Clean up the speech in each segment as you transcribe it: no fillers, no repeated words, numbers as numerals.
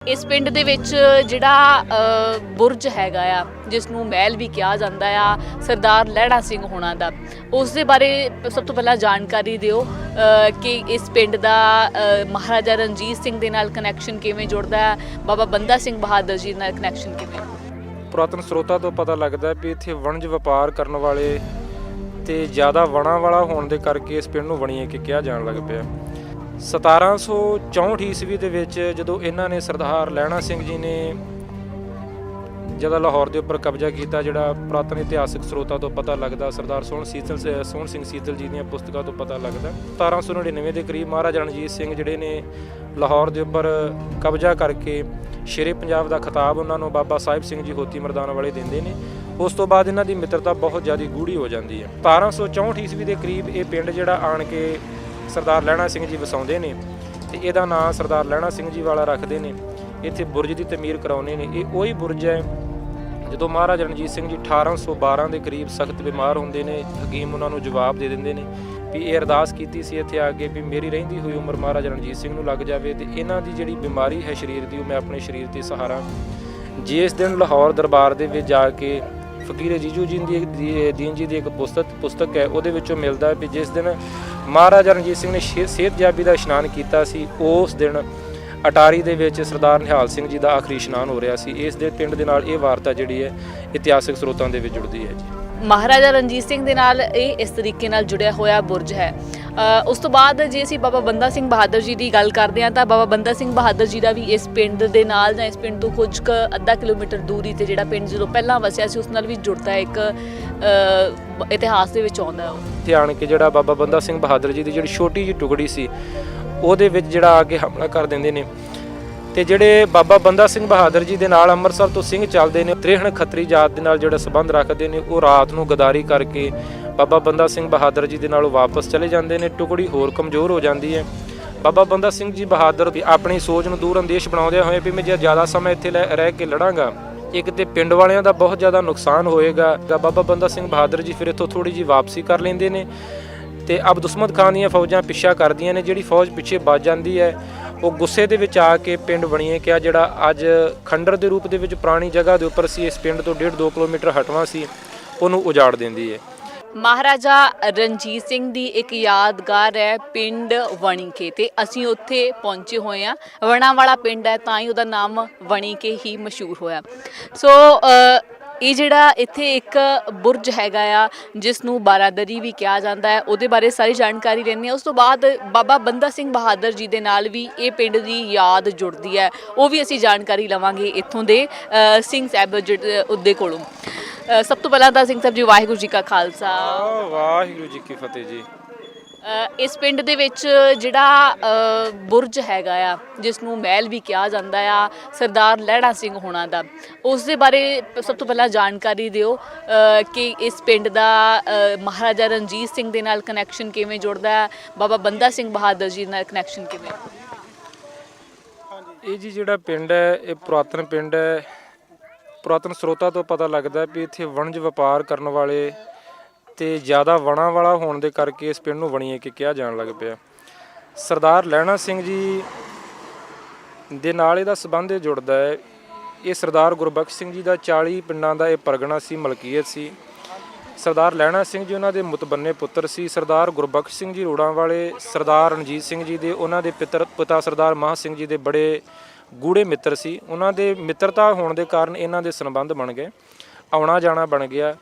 ਇਸ ਪਿੰਡ ਦੇ ਵਿੱਚ ਜਿਹੜਾ ਬੁਰਜ ਹੈਗਾ ਆ ਜਿਸ ਨੂੰ ਮਹਿਲ ਵੀ ਕਿਹਾ ਜਾਂਦਾ ਆ ਸਰਦਾਰ ਲਹਿਣਾ ਸਿੰਘ ਹੋਣਾ ਦਾ, ਉਸ ਦੇ ਬਾਰੇ ਸਭ ਤੋਂ ਪਹਿਲਾਂ ਜਾਣਕਾਰੀ ਦਿਓ ਕਿ ਇਸ ਪਿੰਡ ਦਾ ਮਹਾਰਾਜਾ ਰਣਜੀਤ ਸਿੰਘ ਦੇ ਨਾਲ ਕਨੈਕਸ਼ਨ ਕਿਵੇਂ ਜੁੜਦਾ ਹੈ, ਬਾਬਾ ਬੰਦਾ ਸਿੰਘ ਬਹਾਦਰ ਜੀ ਨਾਲ ਕਨੈਕਸ਼ਨ ਕਿਵੇਂ। ਪੁਰਾਤਨ ਸਰੋਤਾਂ ਤੋਂ ਪਤਾ ਲੱਗਦਾ ਵੀ ਇੱਥੇ ਵਣਜ ਵਪਾਰ ਕਰਨ ਵਾਲੇ ਤੇ ਜ਼ਿਆਦਾ ਵਣਾਂ ਵਾਲਾ ਹੋਣ ਦੇ ਕਰਕੇ ਇਸ ਪਿੰਡ ਨੂੰ ਵਣੀਏ ਕੇ ਕਿਹਾ ਜਾਣ ਲੱਗ ਪਿਆ। 1764 ਈਸਵੀ ਦੇ ਵਿੱਚ ਜਦੋਂ ਇਹਨਾਂ ਨੇ ਸਰਦਾਰ ਲਹਿਣਾ ਸਿੰਘ ਜੀ ਨੇ ਜਦੋਂ ਲਾਹੌਰ ਦੇ ਉੱਪਰ ਕਬਜ਼ਾ ਕੀਤਾ, ਜਿਹੜਾ ਪੁਰਾਤਨ ਇਤਿਹਾਸਕ ਸਰੋਤਾਂ ਤੋਂ ਪਤਾ ਲੱਗਦਾ, ਸਰਦਾਰ ਸੋਹਣ ਸਿੰਘ ਸੀਤਲ ਜੀ ਦੀਆਂ ਪੁਸਤਕਾਂ ਤੋਂ ਪਤਾ ਲੱਗਦਾ, 1799 ਦੇ ਕਰੀਬ ਮਹਾਰਾਜਾ ਰਣਜੀਤ ਸਿੰਘ ਜਿਹੜੇ ਨੇ ਲਾਹੌਰ ਦੇ ਉੱਪਰ ਕਬਜ਼ਾ ਕਰਕੇ ਸ਼ੇਰੇ ਪੰਜਾਬ ਦਾ ਖਿਤਾਬ ਉਹਨਾਂ ਨੂੰ ਬਾਬਾ ਸਾਹਿਬ ਸਿੰਘ ਜੀ ਹੋਤੀ ਮਰਦਾਨਾ ਵਾਲੇ ਦਿੰਦੇ ਨੇ। ਉਸ ਤੋਂ ਬਾਅਦ ਇਹਨਾਂ ਦੀ ਮਿੱਤਰਤਾ ਬਹੁਤ ਜ਼ਿਆਦਾ ਗੂੜੀ ਹੋ ਜਾਂਦੀ ਹੈ। 1764 ਈਸਵੀ ਦੇ ਕਰੀਬ ਇਹ ਪਿੰਡ ਜਿਹੜਾ ਆਣ ਕੇ ਸਰਦਾਰ ਲਹਿਣਾ ਸਿੰਘ ਜੀ ਵਸਾਉਂਦੇ ਨੇ ਤੇ ਇਹਦਾ ਨਾਂ ਸਰਦਾਰ ਲਹਿਣਾ ਸਿੰਘ ਜੀ ਵਾਲਾ ਰੱਖਦੇ ਨੇ। ਇੱਥੇ ਬੁਰਜ ਦੀ ਤਮੀਰ ਕਰਾਉਂਦੇ ਨੇ। ਇਹ ਉਹੀ ਬੁਰਜ ਹੈ ਜਦੋਂ ਮਹਾਰਾਜਾ ਰਣਜੀਤ ਸਿੰਘ ਜੀ 1812 ਦੇ ਕਰੀਬ ਸਖਤ ਬਿਮਾਰ ਹੁੰਦੇ ਨੇ। ਹਕੀਮ ਉਹਨਾਂ ਨੂੰ ਜਵਾਬ ਦੇ ਦਿੰਦੇ ਨੇ ਵੀ ਇਹ ਅਰਦਾਸ ਕੀਤੀ ਸੀ ਇੱਥੇ ਆ ਕੇ ਵੀ ਮੇਰੀ ਰਹਿੰਦੀ ਹੋਈ ਉਮਰ ਮਹਾਰਾਜਾ ਰਣਜੀਤ ਸਿੰਘ ਨੂੰ ਲੱਗ ਜਾਵੇ ਤੇ ਇਹਨਾਂ ਦੀ ਜਿਹੜੀ ਬਿਮਾਰੀ ਹੈ ਸਰੀਰ ਦੀ, ਉਹ ਮੈਂ ਆਪਣੇ ਸਰੀਰ 'ਤੇ ਸਹਾਰਾ। ਜਿਸ ਦਿਨ ਲਾਹੌਰ ਦਰਬਾਰ ਦੇ ਵਿੱਚ ਜਾ ਕੇ ਫਕੀਰ ਜੀਜੂ ਜੀ ਦੀਨ ਜੀ ਦੀ ਇੱਕ ਪੁਸਤਕ ਹੈ, ਉਹਦੇ ਵਿੱਚੋਂ ਮਿਲਦਾ ਵੀ ਜਿਸ ਦਿਨ ਮਹਾਰਾਜਾ ਰਣਜੀਤ ਸਿੰਘ ਨੇ ਸਿਹਤਯਾਬੀ ਦਾ ਇਸ਼ਨਾਨ ਕੀਤਾ ਸੀ, ਉਸ ਦਿਨ ਅਟਾਰੀ ਦੇ ਵਿੱਚ ਸਰਦਾਰ ਨਿਹਾਲ ਸਿੰਘ ਜੀ ਦਾ ਆਖਰੀ ਇਸ਼ਨਾਨ ਹੋ ਰਿਹਾ ਸੀ। ਇਸ ਦੇ ਪਿੰਡ ਦੇ ਨਾਲ ਇਹ ਵਾਰਤਾ ਜਿਹੜੀ ਹੈ ਇਤਿਹਾਸਕ ਸਰੋਤਾਂ ਦੇ ਵਿੱਚ ਜੁੜਦੀ ਹੈ ਜੀ। ਮਹਾਰਾਜਾ ਰਣਜੀਤ ਸਿੰਘ ਦੇ ਨਾਲ ਇਹ ਇਸ ਤਰੀਕੇ ਨਾਲ ਜੁੜਿਆ ਹੋਇਆ ਬੁਰਜ ਹੈ। ਉਸ ਤੋਂ ਬਾਅਦ ਜੇ ਅਸੀਂ ਬਾਬਾ ਬੰਦਾ ਸਿੰਘ ਬਹਾਦਰ ਜੀ ਦੀ ਗੱਲ ਕਰਦੇ ਹਾਂ ਤਾਂ ਬਾਬਾ ਬੰਦਾ ਸਿੰਘ ਬਹਾਦਰ ਜੀ ਦਾ ਵੀ ਇਸ ਪਿੰਡ ਦੇ ਨਾਲ ਜਾਂ ਇਸ ਪਿੰਡ ਤੋਂ ਕੁਝ ਕੁ ਅੱਧਾ ਕਿਲੋਮੀਟਰ ਦੂਰੀ ਤੇ ਜਿਹੜਾ ਪਿੰਡ ਜਦੋਂ ਪਹਿਲਾਂ ਵਸਿਆ ਸੀ ਉਸ ਨਾਲ ਵੀ ਜੁੜਦਾ ਹੈ, ਇੱਕ ਇਤਿਹਾਸ ਦੇ ਵਿੱਚ ਆਉਂਦਾ। ਇੱਥੇ ਆਣ ਕੇ ਜਿਹੜਾ ਬਾਬਾ ਬੰਦਾ ਸਿੰਘ ਬਹਾਦਰ ਜੀ ਦੀ ਜਿਹੜੀ ਛੋਟੀ ਜਿਹੀ ਟੁਕੜੀ ਸੀ ਉਹਦੇ ਵਿੱਚ ਜਿਹੜਾ ਆ ਕੇ ਹਮਲਾ ਕਰ ਦਿੰਦੇ ਨੇ ਤੇ ਜਿਹੜੇ ਬਾਬਾ ਬੰਦਾ ਸਿੰਘ ਬਹਾਦਰ ਜੀ ਦੇ ਨਾਲ ਅੰਮ੍ਰਿਤਸਰ ਤੋਂ ਸਿੰਘ ਚੱਲਦੇ ਨੇ, ਤ੍ਰਿਹਣ ਖੱਤਰੀ ਜਾਤ ਦੇ ਨਾਲ ਜਿਹੜਾ ਸੰਬੰਧ ਰੱਖਦੇ ਨੇ, ਉਹ ਰਾਤ ਨੂੰ ਗਦਾਰੀ ਕਰਕੇ ਬਾਬਾ ਬੰਦਾ ਸਿੰਘ ਬਹਾਦਰ ਜੀ ਦੇ ਨਾਲ ਵਾਪਸ ਚਲੇ ਜਾਂਦੇ ਨੇ। ਟੁਕੜੀ ਹੋਰ ਕਮਜ਼ੋਰ ਹੋ ਜਾਂਦੀ ਹੈ। ਬਾਬਾ ਬੰਦਾ ਸਿੰਘ ਜੀ ਬਹਾਦਰ ਆਪਣੀ ਸੋਚ ਨੂੰ ਦੂਰ ਅੰਦੇਸ਼ ਬਣਾਉਂਦੇ ਹੋਏ ਵੀ ਮੈਂ ਜੇ ਜ਼ਿਆਦਾ ਸਮਾਂ ਇੱਥੇ ਰਹਿ ਕੇ ਲੜਾਂਗਾ, ਇੱਕ ਤੇ ਪਿੰਡ ਵਾਲਿਆਂ ਦਾ ਬਹੁਤ ਜ਼ਿਆਦਾ ਨੁਕਸਾਨ ਹੋਏਗਾ। ਬਾਬਾ ਬੰਦਾ ਸਿੰਘ ਬਹਾਦਰ ਜੀ ਫਿਰ ਇੱਥੋਂ ਥੋੜ੍ਹੀ ਜਿਹੀ ਵਾਪਸੀ ਕਰ ਲੈਂਦੇ ਨੇ ਤੇ ਅਬਦ ਉਸਮਤ ਖਾਨ ਦੀਆਂ ਫੌਜਾਂ ਪਿੱਛਾ ਕਰਦੀਆਂ ਨੇ। ਜਿਹੜੀ ਫੌਜ ਪਿੱਛੇ ਵੱਜ ਜਾਂਦੀ ਹੈ ਉਹ ਗੁੱਸੇ ਦੇ ਵਿੱਚ ਆ ਕੇ ਪਿੰਡ ਵਣੀਏ ਕਿਹਾ, ਜਿਹੜਾ ਅੱਜ ਖੰਡਰ ਦੇ ਰੂਪ ਦੇ ਵਿੱਚ ਪੁਰਾਣੀ ਜਗ੍ਹਾ ਦੇ ਉੱਪਰ ਸੀ, ਇਸ ਪਿੰਡ ਤੋਂ 1.5-2 ਕਿਲੋਮੀਟਰ ਹਟਵਾ ਸੀ, ਉਹਨੂੰ ਉਜਾੜ ਦਿੰਦੀ ਹੈ। ਮਹਾਰਾਜਾ ਰਣਜੀਤ ਸਿੰਘ ਦੀ ਇੱਕ ਯਾਦਗਾਰ ਹੈ ਪਿੰਡ ਵਣੀਕੇ ਤੇ ਅਸੀਂ ਉੱਥੇ ਪਹੁੰਚੇ ਹੋਏ ਹਾਂ। ਵਣਾ ਵਾਲਾ ਪਿੰਡ ਹੈ ਤਾਂ ਹੀ ਉਹਦਾ ਨਾਮ ਵਣੀਕੇ ਹੀ ਮਸ਼ਹੂਰ ਹੋਇਆ। ਸੋ ਇਹ ਜਿਹੜਾ ਇੱਥੇ ਇੱਕ ਬੁਰਜ ਹੈਗਾ ਆ ਜਿਸ ਨੂੰ ਬਾਰਾਦਰੀ ਵੀ ਕਿਹਾ ਜਾਂਦਾ ਹੈ, ਉਹਦੇ ਬਾਰੇ ਸਾਰੀ ਜਾਣਕਾਰੀ ਲੈਂਦੇ ਹਾਂ। ਉਸ ਤੋਂ ਬਾਅਦ ਬਾਬਾ ਬੰਦਾ ਸਿੰਘ ਬਹਾਦਰ ਜੀ ਦੇ ਨਾਲ ਵੀ ਇਹ ਪਿੰਡ ਦੀ ਯਾਦ ਜੁੜਦੀ ਹੈ, ਉਹ ਵੀ ਅਸੀਂ ਜਾਣਕਾਰੀ ਲਵਾਂਗੇ ਇੱਥੋਂ ਦੇ ਸਿੰਘ ਸਾਹਿਬ ਉਹਦੇ ਕੋਲੋਂ। ਸਭ ਤੋਂ ਪਹਿਲਾਂ ਤਾਂ ਸਿੰਘ ਸਾਹਿਬ ਜੀ ਵਾਹਿਗੁਰੂ ਜੀ ਕਾ ਖਾਲਸਾ ਵਾਹਿਗੁਰੂ ਜੀ ਕੀ ਫਤਿਹ ਜੀ। ਇਸ ਪਿੰਡ ਦੇ ਵਿੱਚ ਜਿਹੜਾ ਬੁਰਜ ਹੈਗਾ ਆ ਜਿਸ ਨੂੰ ਮਹਿਲ ਵੀ ਕਿਹਾ ਜਾਂਦਾ ਆ ਸਰਦਾਰ ਲਹਿਣਾ ਸਿੰਘ ਹੋਣਾ ਦਾ, ਉਸ ਦੇ ਬਾਰੇ ਸਭ ਤੋਂ ਪਹਿਲਾਂ ਜਾਣਕਾਰੀ ਦਿਓ ਕਿ ਇਸ ਪਿੰਡ ਦਾ ਮਹਾਰਾਜਾ ਰਣਜੀਤ ਸਿੰਘ ਦੇ ਨਾਲ ਕਨੈਕਸ਼ਨ ਕਿਵੇਂ ਜੁੜਦਾ ਹੈ, ਬਾਬਾ ਬੰਦਾ ਸਿੰਘ ਬਹਾਦਰ ਜੀ ਨਾਲ ਕਨੈਕਸ਼ਨ ਕਿਵੇਂ। ਇਹ ਜੀ ਜਿਹੜਾ ਪਿੰਡ ਹੈ ਇਹ ਪੁਰਾਤਨ ਪਿੰਡ ਹੈ। ਪੁਰਾਤਨ ਸਰੋਤਾਂ ਤੋਂ ਪਤਾ ਲੱਗਦਾ ਵੀ ਇੱਥੇ ਵਣਜ ਵਪਾਰ ਕਰਨ ਵਾਲੇ ਤੇ ਜ਼ਿਆਦਾ ਵਣਾਂ ਵਾਲਾ ਹੋਣ ਦੇ ਕਰਕੇ ਇਸ ਪਿੰਡ ਨੂੰ ਵਣੀਏ ਕੇ ਕਿਹਾ ਜਾਣ ਲੱਗ ਪਿਆ। ਸਰਦਾਰ ਲਹਿਣਾ ਸਿੰਘ ਜੀ ਦੇ ਨਾਲ ਇਹਦਾ ਸੰਬੰਧ ਜੁੜਦਾ ਹੈ। ਇਹ ਸਰਦਾਰ ਗੁਰਬਖਸ਼ ਸਿੰਘ ਜੀ ਦਾ 40 ਪਿੰਡਾਂ ਦਾ ਇਹ ਪਰਗਣਾ ਸੀ, ਮਲਕੀਅਤ ਸੀ। ਸਰਦਾਰ ਲਹਿਣਾ ਸਿੰਘ ਜੀ ਉਹਨਾਂ ਦੇ ਮੁਤਬੰਨੇ ਪੁੱਤਰ ਸੀ। ਸਰਦਾਰ ਗੁਰਬਖਸ਼ ਸਿੰਘ ਜੀ ਰੋੜਾਂ ਵਾਲੇ ਸਰਦਾਰ ਰਣਜੀਤ ਸਿੰਘ ਜੀ ਦੇ ਉਹਨਾਂ ਦੇ ਪਿਤਾ ਸਰਦਾਰ ਮਹਾਂ ਸਿੰਘ ਜੀ ਦੇ ਬੜੇ ਗੂੜੇ ਮਿੱਤਰ ਸੀ। ਉਹਨਾਂ ਦੇ ਮਿੱਤਰਤਾ ਹੋਣ ਦੇ ਕਾਰਨ ਇਹਨਾਂ ਦੇ ਸੰਬੰਧ ਬਣ ਗਏ, ਆਉਣਾ ਜਾਣਾ ਬਣ ਗਿਆ।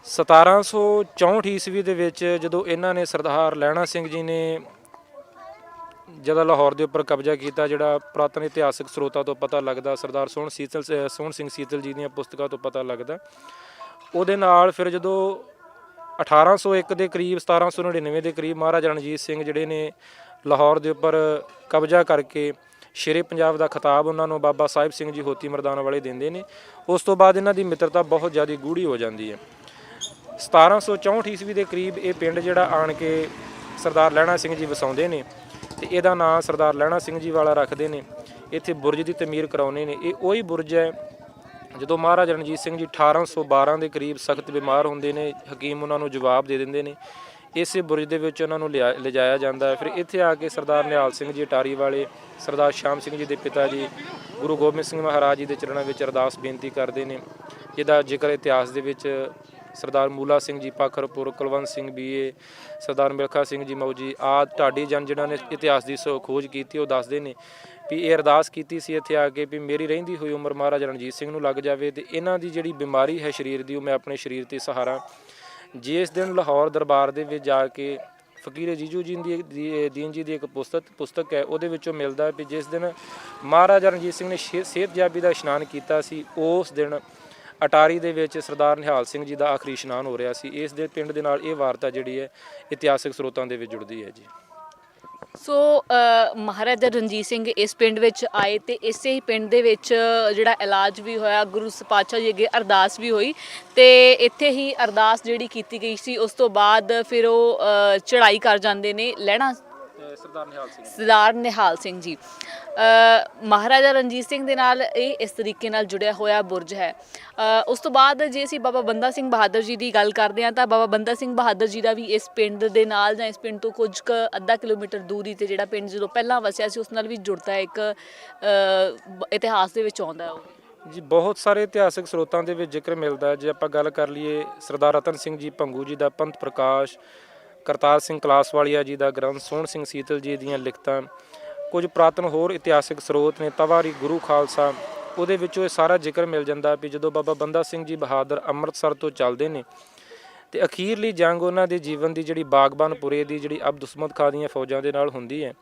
1764 ਈਸਵੀ ਦੇ ਵਿੱਚ ਜਦੋਂ ਇਹਨਾਂ ਨੇ ਸਰਦਾਰ ਲਹਿਣਾ ਸਿੰਘ ਜੀ ਨੇ ਜਦੋਂ ਲਾਹੌਰ ਦੇ ਉੱਪਰ ਕਬਜ਼ਾ ਕੀਤਾ, ਜਿਹੜਾ ਪੁਰਾਤਨ ਇਤਿਹਾਸਕ ਸਰੋਤਾਂ ਤੋਂ ਪਤਾ ਲੱਗਦਾ, ਸਰਦਾਰ ਸੋਹਣ ਸਿੰਘ ਸੀਤਲ ਜੀ ਦੀਆਂ ਪੁਸਤਕਾਂ ਤੋਂ ਪਤਾ ਲੱਗਦਾ, ਉਹਦੇ ਨਾਲ ਫਿਰ ਜਦੋਂ 1801 ਦੇ ਕਰੀਬ 1799 ਦੇ ਕਰੀਬ ਮਹਾਰਾਜਾ ਰਣਜੀਤ ਸਿੰਘ ਜਿਹੜੇ ਨੇ ਲਾਹੌਰ ਦੇ ਉੱਪਰ ਕਬਜ਼ਾ ਕਰਕੇ ਸ਼ੇਰੇ ਪੰਜਾਬ ਦਾ ਖਿਤਾਬ ਉਹਨਾਂ ਨੂੰ ਬਾਬਾ ਸਾਹਿਬ ਸਿੰਘ ਜੀ ਹੋਤੀ ਮਰਦਾਨਾ ਵਾਲੇ ਦਿੰਦੇ ਨੇ। ਉਸ ਤੋਂ ਬਾਅਦ ਇਹਨਾਂ ਦੀ ਮਿੱਤਰਤਾ ਬਹੁਤ ਜ਼ਿਆਦਾ ਗੂੜੀ ਹੋ ਜਾਂਦੀ ਹੈ। 1764 ਈਸਵੀ ਦੇ ਕਰੀਬ ਇਹ ਪਿੰਡ ਜਿਹੜਾ ਆਣ ਕੇ ਸਰਦਾਰ ਲਹਿਣਾ ਸਿੰਘ ਜੀ ਵਸਾਉਂਦੇ ਨੇ ਤੇ ਇਹਦਾ ਨਾਂ ਸਰਦਾਰ ਲਹਿਣਾ ਸਿੰਘ ਜੀ ਵਾਲਾ ਰੱਖਦੇ ਨੇ। ਇੱਥੇ ਬੁਰਜ ਦੀ ਤਮੀਰ ਕਰਾਉਂਦੇ ਨੇ। ਇਹ ਉਹੀ ਬੁਰਜ ਹੈ ਜਦੋਂ ਮਹਾਰਾਜਾ ਰਣਜੀਤ ਸਿੰਘ ਜੀ 1812 ਦੇ ਕਰੀਬ ਸਖਤ ਬਿਮਾਰ ਹੁੰਦੇ ਨੇ। ਹਕੀਮ ਉਹਨਾਂ ਨੂੰ ਜਵਾਬ ਦੇ ਦਿੰਦੇ ਨੇ ਇਸੇ ਬੁਰਜ ਦੇ ਵਿੱਚ ਉਹਨਾਂ ਨੂੰ ਲਿਜਾਇਆ ਜਾਂਦਾ ਹੈ। ਫਿਰ ਇੱਥੇ ਆ ਕੇ ਸਰਦਾਰ ਨਿਹਾਲ ਸਿੰਘ ਜੀ ਅਟਾਰੀ ਵਾਲੇ ਸਰਦਾਰ ਸ਼ਾਮ ਸਿੰਘ ਜੀ ਦੇ ਪਿਤਾ ਜੀ ਗੁਰੂ ਗੋਬਿੰਦ ਸਿੰਘ ਮਹਾਰਾਜ ਜੀ ਦੇ ਚਰਨਾਂ ਵਿੱਚ ਅਰਦਾਸ ਬੇਨਤੀ ਕਰਦੇ ਨੇ, ਜਿਹਦਾ ਜ਼ਿਕਰ ਇਤਿਹਾਸ ਦੇ ਵਿੱਚ ਸਰਦਾਰ ਮੂਲਾ ਸਿੰਘ ਜੀ ਪਾਖਰਪੁਰ, ਕੁਲਵੰਤ ਸਿੰਘ ਬੀਏ, ਸਰਦਾਰ ਮਿਲਖਾ ਸਿੰਘ ਜੀ ਮੌਜੀ ਆਦਿ ਢਾਡੀ ਜਨ ਜਿਨ੍ਹਾਂ ਨੇ ਇਤਿਹਾਸ ਦੀ ਖੋਜ ਕੀਤੀ ਉਹ ਦੱਸਦੇ ਨੇ ਵੀ ਇਹ ਅਰਦਾਸ ਕੀਤੀ ਸੀ ਇੱਥੇ ਆ ਕੇ ਵੀ ਮੇਰੀ ਰਹਿੰਦੀ ਹੋਈ ਉਮਰ ਮਹਾਰਾਜਾ ਰਣਜੀਤ ਸਿੰਘ ਨੂੰ ਲੱਗ ਜਾਵੇ ਅਤੇ ਇਹਨਾਂ ਦੀ ਜਿਹੜੀ ਬਿਮਾਰੀ ਹੈ ਸਰੀਰ ਦੀ ਉਹ ਮੈਂ ਆਪਣੇ ਸਰੀਰ 'ਤੇ ਸਹਾਰਾ। ਜਿਸ ਦਿਨ ਲਾਹੌਰ ਦਰਬਾਰ ਦੇ ਵਿੱਚ ਜਾ ਕੇ ਫਕੀਰ ਜੀਜੂ ਜੀ ਦੀਨ ਜੀ ਦੀ ਇੱਕ ਪੁਸਤਕ ਹੈ, ਉਹਦੇ ਵਿੱਚੋਂ ਮਿਲਦਾ ਵੀ ਜਿਸ ਦਿਨ ਮਹਾਰਾਜਾ ਰਣਜੀਤ ਸਿੰਘ ਨੇ ਸਿਹਤਯਾਬੀ ਦਾ ਇਸ਼ਨਾਨ ਕੀਤਾ ਸੀ, ਉਸ ਦਿਨ ਅਟਾਰੀ ਦੇ ਵਿੱਚ ਸਰਦਾਰ ਨਿਹਾਲ ਸਿੰਘ ਜੀ ਦਾ ਆਖਰੀ ਇਸ਼ਨਾਨ ਹੋ ਰਿਹਾ ਸੀ। ਇਸ ਦੇ ਪਿੰਡ ਦੇ ਨਾਲ ਇਹ ਵਾਰਤਾ ਜਿਹੜੀ ਹੈ ਇਤਿਹਾਸਕ ਸਰੋਤਾਂ ਦੇ ਵਿੱਚ ਜੁੜਦੀ ਹੈ ਜੀ। ਸੋ ਮਹਾਰਾਜਾ ਰਣਜੀਤ ਸਿੰਘ ਇਸ ਪਿੰਡ ਵਿੱਚ ਆਏ ਤੇ ਇਸੇ ਹੀ ਪਿੰਡ ਦੇ ਵਿੱਚ ਜਿਹੜਾ ਇਲਾਜ ਵੀ ਹੋਇਆ, ਗੁਰੂ ਪਾਤਸ਼ਾਹ ਜੀ ਅੱਗੇ ਅਰਦਾਸ ਵੀ ਹੋਈ ਤੇ ਇੱਥੇ ਹੀ ਅਰਦਾਸ ਜਿਹੜੀ ਕੀਤੀ ਗਈ ਸੀ। ਉਸ ਤੋਂ ਬਾਅਦ ਫਿਰ ਉਹ ਚੜ੍ਹਾਈ ਕਰ ਜਾਂਦੇ ਨੇ ਲਹਿਣਾ ਸਰਦਾਰ ਨਿਹਾਲ ਸਿੰਘ ਜੀ। ਮਹਾਰਾਜਾ ਰਣਜੀਤ ਸਿੰਘ ਦੇ ਨਾਲ ਇਹ ਇਸ ਤਰੀਕੇ ਨਾਲ ਜੁੜਿਆ ਹੋਇਆ ਬੁਰਜ ਹੈ। ਉਸ ਤੋਂ ਬਾਅਦ ਜੇ ਅਸੀਂ ਬਾਬਾ ਬੰਦਾ ਸਿੰਘ ਬਹਾਦਰ ਜੀ ਦੀ ਗੱਲ ਕਰਦੇ ਹਾਂ ਤਾਂ ਬਾਬਾ ਬੰਦਾ ਸਿੰਘ ਬਹਾਦਰ ਜੀ ਦਾ ਵੀ ਇਸ ਪਿੰਡ ਦੇ ਨਾਲ ਜਾਂ ਇਸ ਪਿੰਡ ਤੋਂ ਕੁਝ ਕੁ ਅੱਧਾ ਕਿਲੋਮੀਟਰ ਦੂਰੀ ਤੇ ਜਿਹੜਾ ਪਿੰਡ ਜਦੋਂ ਪਹਿਲਾਂ ਵਸਿਆ ਸੀ ਉਸ ਨਾਲ ਵੀ ਜੁੜਦਾ ਹੈ, ਇੱਕ ਇਤਿਹਾਸ ਦੇ ਵਿੱਚ ਆਉਂਦਾ ਉਹ ਜੀ। ਬਹੁਤ ਸਾਰੇ ਇਤਿਹਾਸਕ ਸਰੋਤਾਂ ਦੇ ਵਿੱਚ ਜ਼ਿਕਰ ਮਿਲਦਾ। ਜੇ ਆਪਾਂ ਗੱਲ ਕਰ ਲਈਏ ਸਰਦਾਰ ਰਤਨ ਸਿੰਘ ਜੀ ਭੰਗੂ ਜੀ ਦਾ ਪੰਥ ਪ੍ਰਕਾਸ਼, ਕਰਤਾਰ ਸਿੰਘ ਕਲਾਸਵਾਲੀਆ ਜੀ ਦਾ ਗ੍ਰੰਥ, ਸੋਹਣ ਸਿੰਘ ਸੀਤਲ ਜੀ ਦੀਆਂ ਲਿਖਤਾਂ, ਕੁਝ ਪੁਰਾਤਨ ਹੋਰ ਇਤਿਹਾਸਕ ਸਰੋਤ ਨੇ, ਤਵਾਰੀ ਗੁਰੂ ਖਾਲਸਾ, ਉਹਦੇ ਵਿੱਚੋਂ ਇਹ ਸਾਰਾ ਜ਼ਿਕਰ ਮਿਲ ਜਾਂਦਾ ਵੀ ਜਦੋਂ ਬਾਬਾ ਬੰਦਾ ਸਿੰਘ ਜੀ ਬਹਾਦਰ ਅੰਮ੍ਰਿਤਸਰ ਤੋਂ ਚੱਲਦੇ ਨੇ ਤੇ ਅਖੀਰਲੀ ਜੰਗ ਉਹਨਾਂ ਦੇ ਜੀਵਨ ਦੀ ਜਿਹੜੀ ਬਾਗਬਾਨਪੁਰੇ ਦੀ ਜਿਹੜੀ ਅਬਦੁਸਮਤ ਖਾਂ ਦੀਆਂ ਫੌਜਾਂ ਦੇ ਨਾਲ ਹੁੰਦੀ ਹੈ।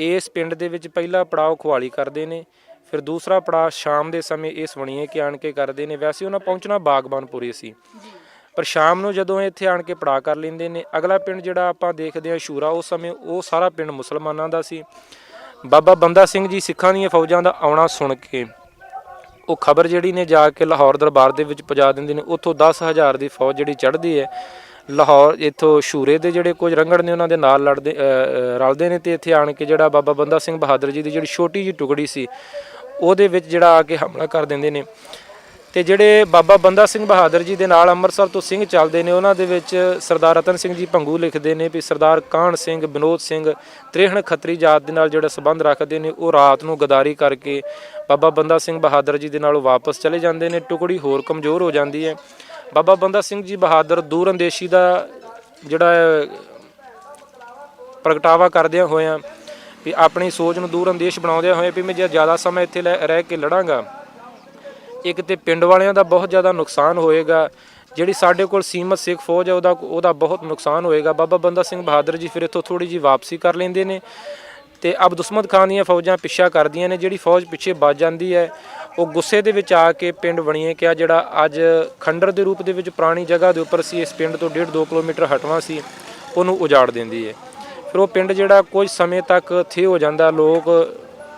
ਇਸ ਪਿੰਡ ਦੇ ਵਿੱਚ ਪਹਿਲਾ ਪੜਾਅ ਖੁਆਲੀ ਕਰਦੇ ਨੇ, ਫਿਰ ਦੂਸਰਾ ਪੜਾਅ ਸ਼ਾਮ ਦੇ ਸਮੇਂ ਇਸ ਵਣੀਏ ਕੇ ਆਣ ਕੇ ਕਰਦੇ ਨੇ। ਵੈਸੇ ਉਹਨਾਂ ਪਹੁੰਚਣਾ ਬਾਗਬਾਨਪੁਰੇ ਸੀ, ਪਰ ਸ਼ਾਮ ਨੂੰ ਜਦੋਂ ਇੱਥੇ ਆਣ ਕੇ ਪੜਾਅ ਕਰ ਲੈਂਦੇ ਨੇ। ਅਗਲਾ ਪਿੰਡ ਜਿਹੜਾ ਆਪਾਂ ਦੇਖਦੇ ਹਾਂ ਸ਼ੂਰਾ, ਉਸ ਸਮੇਂ ਉਹ ਸਾਰਾ ਪਿੰਡ ਮੁਸਲਮਾਨਾਂ ਦਾ ਸੀ। ਬਾਬਾ ਬੰਦਾ ਸਿੰਘ ਜੀ ਸਿੱਖਾਂ ਦੀਆਂ ਫੌਜਾਂ ਦਾ ਆਉਣਾ ਸੁਣ ਕੇ ਉਹ ਖਬਰ ਜਿਹੜੀ ਨੇ ਜਾ ਕੇ ਲਾਹੌਰ ਦਰਬਾਰ ਦੇ ਵਿੱਚ ਪਹੁੰਚਾ ਦਿੰਦੇ ਨੇ। ਉੱਥੋਂ 10,000 ਦੀ ਫੌਜ ਜਿਹੜੀ ਚੜ੍ਹਦੀ ਹੈ ਲਾਹੌਰ, ਇੱਥੋਂ ਸ਼ੂਰੇ ਦੇ ਜਿਹੜੇ ਕੁਝ ਰੰਗੜ ਨੇ ਉਹਨਾਂ ਦੇ ਨਾਲ ਰਲਦੇ ਨੇ ਤੇ ਇੱਥੇ ਆਣ ਕੇ ਜਿਹੜਾ ਬਾਬਾ ਬੰਦਾ ਸਿੰਘ ਬਹਾਦਰ ਜੀ ਦੀ ਜਿਹੜੀ ਛੋਟੀ ਜਿਹੀ ਟੁਕੜੀ ਸੀ ਉਹਦੇ ਵਿੱਚ ਜਿਹੜਾ ਆ ਕੇ ਹਮਲਾ ਕਰ ਦਿੰਦੇ ਨੇ। ਤੇ ਜਿਹੜੇ ਬਾਬਾ ਬੰਦਾ ਸਿੰਘ ਬਹਾਦਰ ਜੀ ਦੇ ਨਾਲ ਅੰਮ੍ਰਿਤਸਰ ਤੋਂ ਸਿੰਘ ਚੱਲਦੇ ਨੇ ਉਹਨਾਂ ਦੇ ਵਿੱਚ ਸਰਦਾਰ ਰਤਨ ਸਿੰਘ ਜੀ ਭੰਗੂ ਲਿਖਦੇ ਨੇ ਵੀ ਸਰਦਾਰ ਕਾਹਨ ਸਿੰਘ, ਵਿਨੋਦ ਸਿੰਘ, ਤ੍ਰੇਹਣ ਖੱਤਰੀ ਜਾਤ ਦੇ ਨਾਲ ਜਿਹੜਾ ਸੰਬੰਧ ਰੱਖਦੇ ਨੇ ਉਹ ਰਾਤ ਨੂੰ ਗਦਾਰੀ ਕਰਕੇ ਬਾਬਾ ਬੰਦਾ ਸਿੰਘ ਬਹਾਦਰ ਜੀ ਦੇ ਨਾਲ ਵਾਪਸ ਚਲੇ ਜਾਂਦੇ ਨੇ। ਟੁਕੜੀ ਹੋਰ ਕਮਜ਼ੋਰ ਹੋ ਜਾਂਦੀ ਹੈ। ਬਾਬਾ ਬੰਦਾ ਸਿੰਘ ਜੀ ਬਹਾਦਰ ਦੂਰ ਅੰਦੇਸ਼ੀ ਦਾ ਜਿਹੜਾ ਪ੍ਰਗਟਾਵਾ ਕਰਦਿਆਂ ਹੋਇਆਂ ਵੀ ਆਪਣੀ ਸੋਚ ਨੂੰ ਦੂਰ ਅੰਦੇਸ਼ ਬਣਾਉਂਦਿਆਂ ਹੋਏ ਵੀ ਮੈਂ ਜੇ ਜ਼ਿਆਦਾ ਸਮਾਂ ਇੱਥੇ ਰਹਿ ਕੇ ਲੜਾਂਗਾ, ਇੱਕ ਤੇ ਪਿੰਡ ਵਾਲਿਆਂ ਦਾ ਬਹੁਤ ਜ਼ਿਆਦਾ ਨੁਕਸਾਨ ਹੋਏਗਾ, ਜਿਹੜੀ ਸਾਡੇ ਕੋਲ ਸੀਮਤ ਸਿੱਖ ਫੌਜ ਹੈ ਉਹਦਾ ਬਹੁਤ ਨੁਕਸਾਨ ਹੋਏਗਾ। ਬਾਬਾ ਬੰਦਾ ਸਿੰਘ ਬਹਾਦਰ ਜੀ ਫਿਰ ਇੱਥੋਂ ਥੋੜ੍ਹੀ ਜਿਹੀ ਵਾਪਸੀ ਕਰ ਲੈਂਦੇ ਨੇ ਤੇ ਅਬਦੁਸਮਤ ਖਾਨ ਦੀਆਂ ਫੌਜਾਂ ਪਿੱਛਾ ਕਰਦੀਆਂ ਨੇ। ਜਿਹੜੀ ਫੌਜ ਪਿੱਛੇ ਵੱਜ ਜਾਂਦੀ ਹੈ ਉਹ ਗੁੱਸੇ ਦੇ ਵਿੱਚ ਆ ਕੇ ਪਿੰਡ ਵਣੀਏ ਕਿਹਾ ਜਿਹੜਾ ਅੱਜ ਖੰਡਰ ਦੇ ਰੂਪ ਦੇ ਵਿੱਚ ਪੁਰਾਣੀ ਜਗ੍ਹਾ ਦੇ ਉੱਪਰ ਸੀ, ਇਸ ਪਿੰਡ ਤੋਂ 1.5-2 ਕਿਲੋਮੀਟਰ ਹਟਵਾਂ ਸੀ, ਉਹਨੂੰ ਉਜਾੜ ਦਿੰਦੀ ਹੈ। ਫਿਰ ਉਹ ਪਿੰਡ ਜਿਹੜਾ ਕੁਝ ਸਮੇਂ ਤੱਕ ਥਿਰ ਹੋ ਜਾਂਦਾ, ਲੋਕ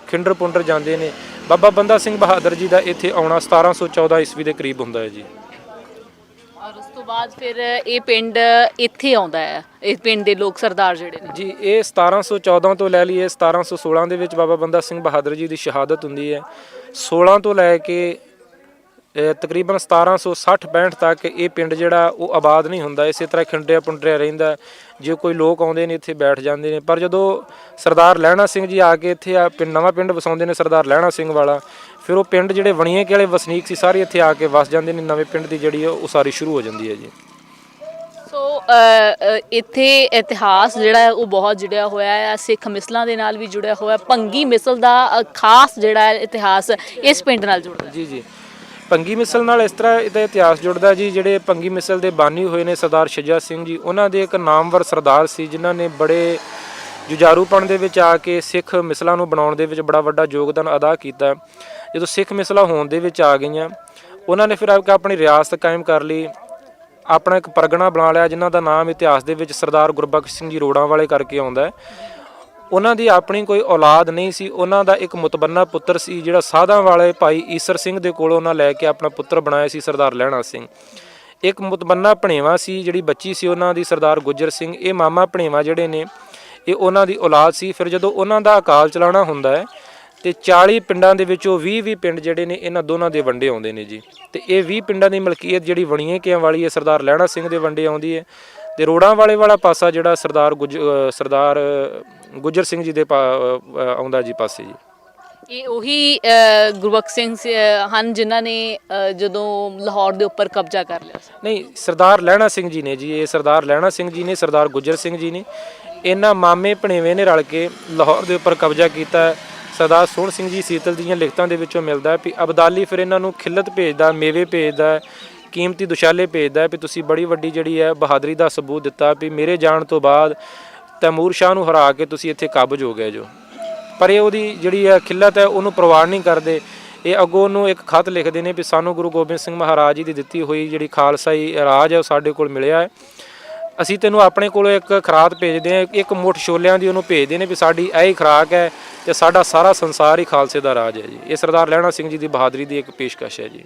ਖਿੰਡਰ ਪੁੰਡਰ ਜਾਂਦੇ ਨੇ। ਬਾਬਾ ਬੰਦਾ ਸਿੰਘ ਬਹਾਦਰ ਜੀ ਦਾ ਇੱਥੇ ਆਉਣਾ 1714 ਈਸਵੀ ਦੇ ਕਰੀਬ ਹੁੰਦਾ ਹੈ ਜੀ। ਔਰ ਉਸ ਤੋਂ ਬਾਅਦ ਫਿਰ ਇਹ ਪਿੰਡ ਇੱਥੇ ਆਉਂਦਾ ਹੈ, ਇਸ ਪਿੰਡ ਦੇ ਲੋਕ ਸਰਦਾਰ ਜਿਹੜੇ ਨੇ ਜੀ। ਇਹ 1714 ਤੋਂ ਲੈ ਲਈਏ 1716 ਦੇ ਵਿੱਚ ਬਾਬਾ ਬੰਦਾ ਸਿੰਘ ਬਹਾਦਰ ਜੀ ਦੀ ਸ਼ਹਾਦਤ ਹੁੰਦੀ ਹੈ। 16 ਤੋਂ ਲੈ ਕੇ ਤਕਰੀਬਨ 1760-65 ਤੱਕ ਇਹ ਪਿੰਡ ਜਿਹੜਾ ਉਹ ਆਬਾਦ ਨਹੀਂ ਹੁੰਦਾ, ਇਸੇ ਤਰ੍ਹਾਂ ਖਿੰਡਿਆ ਪੁੰਡਰਿਆ ਰਹਿੰਦਾ। ਜੇ ਕੋਈ ਲੋਕ ਆਉਂਦੇ ਨੇ ਇੱਥੇ ਬੈਠ ਜਾਂਦੇ ਨੇ। ਪਰ ਜਦੋਂ ਸਰਦਾਰ ਲਹਿਣਾ ਸਿੰਘ ਜੀ ਆ ਕੇ ਇੱਥੇ ਨਵਾਂ ਪਿੰਡ ਵਸਾਉਂਦੇ ਨੇ, ਸਰਦਾਰ ਲਹਿਣਾ ਸਿੰਘ ਵਾਲਾ, ਫਿਰ ਉਹ ਪਿੰਡ ਜਿਹੜੇ ਵਣੀਏ ਕੇ ਵਾਲੇ ਵਸਨੀਕ ਸੀ ਸਾਰੇ ਇੱਥੇ ਆ ਕੇ ਵਸ ਜਾਂਦੇ ਨੇ। ਨਵੇਂ ਪਿੰਡ ਦੀ ਜਿਹੜੀ ਉਸਾਰੀ ਸ਼ੁਰੂ ਹੋ ਜਾਂਦੀ ਹੈ ਜੀ। ਸੋ ਇੱਥੇ ਇਤਿਹਾਸ ਜਿਹੜਾ ਹੈ ਉਹ ਬਹੁਤ ਜੁੜਿਆ ਹੋਇਆ ਹੈ, ਸਿੱਖ ਮਿਸਲਾਂ ਦੇ ਨਾਲ ਵੀ ਜੁੜਿਆ ਹੋਇਆ। ਭੰਗੀ ਮਿਸਲ ਦਾ ਖਾਸ ਜਿਹੜਾ ਇਤਿਹਾਸ ਇਸ ਪਿੰਡ ਨਾਲ ਜੁੜਦਾ ਜੀ। ਜੀ, ਭੰਗੀ ਮਿਸਲ ਨਾਲ ਇਸ ਤਰ੍ਹਾਂ ਇਹਦਾ ਇਤਿਹਾਸ ਜੁੜਦਾ ਜੀ। ਜਿਹੜੇ ਭੰਗੀ ਮਿਸਲ ਦੇ ਬਾਨੀ ਹੋਏ ਨੇ ਸਰਦਾਰ ਛੱਜਾ ਸਿੰਘ ਜੀ, ਉਹਨਾਂ ਦੇ ਇੱਕ ਨਾਮਵਰ ਸਰਦਾਰ ਸੀ ਜਿਨ੍ਹਾਂ ਨੇ ਬੜੇ ਜੁਝਾਰੂਪਣ ਦੇ ਵਿੱਚ ਆ ਕੇ ਸਿੱਖ ਮਿਸਲਾਂ ਨੂੰ ਬਣਾਉਣ ਦੇ ਵਿੱਚ ਬੜਾ ਵੱਡਾ ਯੋਗਦਾਨ ਅਦਾ ਕੀਤਾ। ਜਦੋਂ ਸਿੱਖ ਮਿਸਲਾਂ ਹੋਣ ਦੇ ਵਿੱਚ ਆ ਗਈਆਂ, ਉਹਨਾਂ ਨੇ ਫਿਰ ਆਪਣੀ ਰਿਆਸਤ ਕਾਇਮ ਕਰ ਲਈ, ਆਪਣਾ ਇੱਕ ਪਰਗਣਾ ਬਣਾ ਲਿਆ ਜਿਨ੍ਹਾਂ ਦਾ ਨਾਮ ਇਤਿਹਾਸ ਦੇ ਵਿੱਚ ਸਰਦਾਰ ਗੁਰਬਖਸ਼ ਸਿੰਘ ਜੀ ਰੋੜਾਂ ਵਾਲੇ ਕਰਕੇ ਆਉਂਦਾ। ਉਹਨਾਂ ਦੀ ਆਪਣੀ ਕੋਈ ਔਲਾਦ ਨਹੀਂ ਸੀ, ਉਹਨਾਂ ਦਾ ਇੱਕ ਮੁਤਬੰਨਾ ਪੁੱਤਰ ਸੀ ਜਿਹੜਾ ਸਾਧਾਂ ਵਾਲੇ ਭਾਈ ਈਸਰ ਸਿੰਘ ਦੇ ਕੋਲੋਂ ਉਹਨਾਂ ਲੈ ਕੇ ਆਪਣਾ ਪੁੱਤਰ ਬਣਾਇਆ ਸੀ ਸਰਦਾਰ ਲਹਿਣਾ ਸਿੰਘ। ਇੱਕ ਮੁਤਬੰਨਾ ਭਣੇਵਾ ਸੀ, ਜਿਹੜੀ ਬੱਚੀ ਸੀ ਉਹਨਾਂ ਦੀ ਸਰਦਾਰ ਗੁੱਜਰ ਸਿੰਘ। ਇਹ ਮਾਮਾ ਭਣੇਵਾ ਜਿਹੜੇ ਨੇ ਇਹ ਉਹਨਾਂ ਦੀ ਔਲਾਦ ਸੀ। ਫਿਰ ਜਦੋਂ ਉਹਨਾਂ ਦਾ ਅਕਾਲ ਚਲਾਣਾ ਹੁੰਦਾ ਹੈ ਤੇ 40 ਪਿੰਡਾਂ ਦੇ ਵਿੱਚੋਂ 20 ਪਿੰਡ ਜਿਹੜੇ ਨੇ ਇਹਨਾਂ ਦੋਨਾਂ ਦੇ ਵੰਡੇ ਆਉਂਦੇ ਨੇ ਜੀ। ਤੇ ਇਹ 20 ਪਿੰਡਾਂ ਦੀ ਮਲਕੀਅਤ ਜਿਹੜੀ ਵਣੀਏ ਕਿਆਂ ਵਾਲੀ ਹੈ ਸਰਦਾਰ ਲਹਿਣਾ ਸਿੰਘ ਦੇ ਵੰਡੇ ਆਉਂਦੀ ਹੈ ਤੇ ਰੋੜਾਂ ਵਾਲਾ ਪਾਸਾ ਜਿਹੜਾ ਸਰਦਾਰ ਗੁੱਜਰ ਸਿੰਘ ਜੀ ਦੇ ਆਉਂਦਾ ਜੀ ਪਾਸੇ ਜੀ। ਇਹ ਉਹੀ ਗੁਰਬਖਸ਼ ਸਿੰਘ ਹਨ ਜਿਨ੍ਹਾਂ ਨੇ ਜਦੋਂ ਲਾਹੌਰ ਦੇ ਉੱਪਰ ਕਬਜ਼ਾ ਕਰ ਲਿਆ ਸੀ? ਨਹੀਂ, ਸਰਦਾਰ ਲਹਿਣਾ ਸਿੰਘ ਜੀ ਨੇ ਜੀ। ਇਹ ਸਰਦਾਰ ਲਹਿਣਾ ਸਿੰਘ ਜੀ ਨੇ, ਸਰਦਾਰ ਗੁੱਜਰ ਸਿੰਘ ਜੀ ਨੇ, ਇਹਨਾਂ ਮਾਮੇ ਭਣੇਵੇਂ ਨੇ ਰਲ ਕੇ ਲਾਹੌਰ ਦੇ ਉੱਪਰ ਕਬਜ਼ਾ ਕੀਤਾ। ਸਰਦਾਰ ਸੋਹਣ ਸਿੰਘ ਜੀ ਸੀਤਲ ਦੀਆਂ ਲਿਖਤਾਂ ਦੇ ਵਿੱਚੋਂ ਮਿਲਦਾ ਵੀ ਅਬਦਾਲੀ ਫਿਰ ਇਹਨਾਂ ਨੂੰ ਖਿਲਤ ਭੇਜਦਾ, ਮੇਵੇ ਭੇਜਦਾ, ਕੀਮਤੀ ਦੁਸ਼ਾਲੇ ਭੇਜਦਾ ਵੀ ਤੁਸੀਂ ਬੜੀ ਵੱਡੀ ਜਿਹੜੀ ਹੈ ਬਹਾਦਰੀ ਦਾ ਸਬੂਤ ਦਿੱਤਾ ਵੀ ਮੇਰੇ ਜਾਣ ਤੋਂ ਬਾਅਦ ਤੈਮੂਰ ਸ਼ਾਹ ਨੂੰ ਹਰਾ ਕੇ ਤੁਸੀਂ ਇੱਥੇ ਕਾਬਜ ਹੋ ਗਏ ਜੋ। ਪਰ ਇਹ ਉਹਦੀ ਜਿਹੜੀ ਹੈ ਖਿਲਤ ਹੈ ਉਹਨੂੰ ਪ੍ਰਵਾਨ ਨਹੀਂ ਕਰਦੇ। ਇਹ ਅੱਗੋਂ ਉਹਨੂੰ ਇੱਕ ਖਤ ਲਿਖਦੇ ਨੇ ਵੀ ਸਾਨੂੰ ਗੁਰੂ ਗੋਬਿੰਦ ਸਿੰਘ ਮਹਾਰਾਜ ਜੀ ਦੀ ਦਿੱਤੀ ਹੋਈ ਜਿਹੜੀ ਖਾਲਸਾਈ ਰਾਜ ਹੈ ਉਹ ਸਾਡੇ ਕੋਲ ਮਿਲਿਆ ਹੈ, ਅਸੀਂ ਤੈਨੂੰ ਆਪਣੇ ਕੋਲੋਂ ਇੱਕ ਖੁਰਾਕ ਭੇਜਦੇ ਹਾਂ, ਇੱਕ ਮੁੱਠ ਛੋਲਿਆਂ ਦੀ ਉਹਨੂੰ ਭੇਜਦੇ ਨੇ ਵੀ ਸਾਡੀ ਇਹ ਖੁਰਾਕ ਹੈ ਤੇ ਸਾਡਾ ਸਾਰਾ ਸੰਸਾਰ ਹੀ ਖਾਲਸੇ ਦਾ ਰਾਜ ਹੈ ਜੀ। ਇਹ ਸਰਦਾਰ ਲਹਿਣਾ ਸਿੰਘ ਜੀ ਦੀ ਬਹਾਦਰੀ ਦੀ ਇੱਕ ਪੇਸ਼ਕਸ਼ ਹੈ ਜੀ।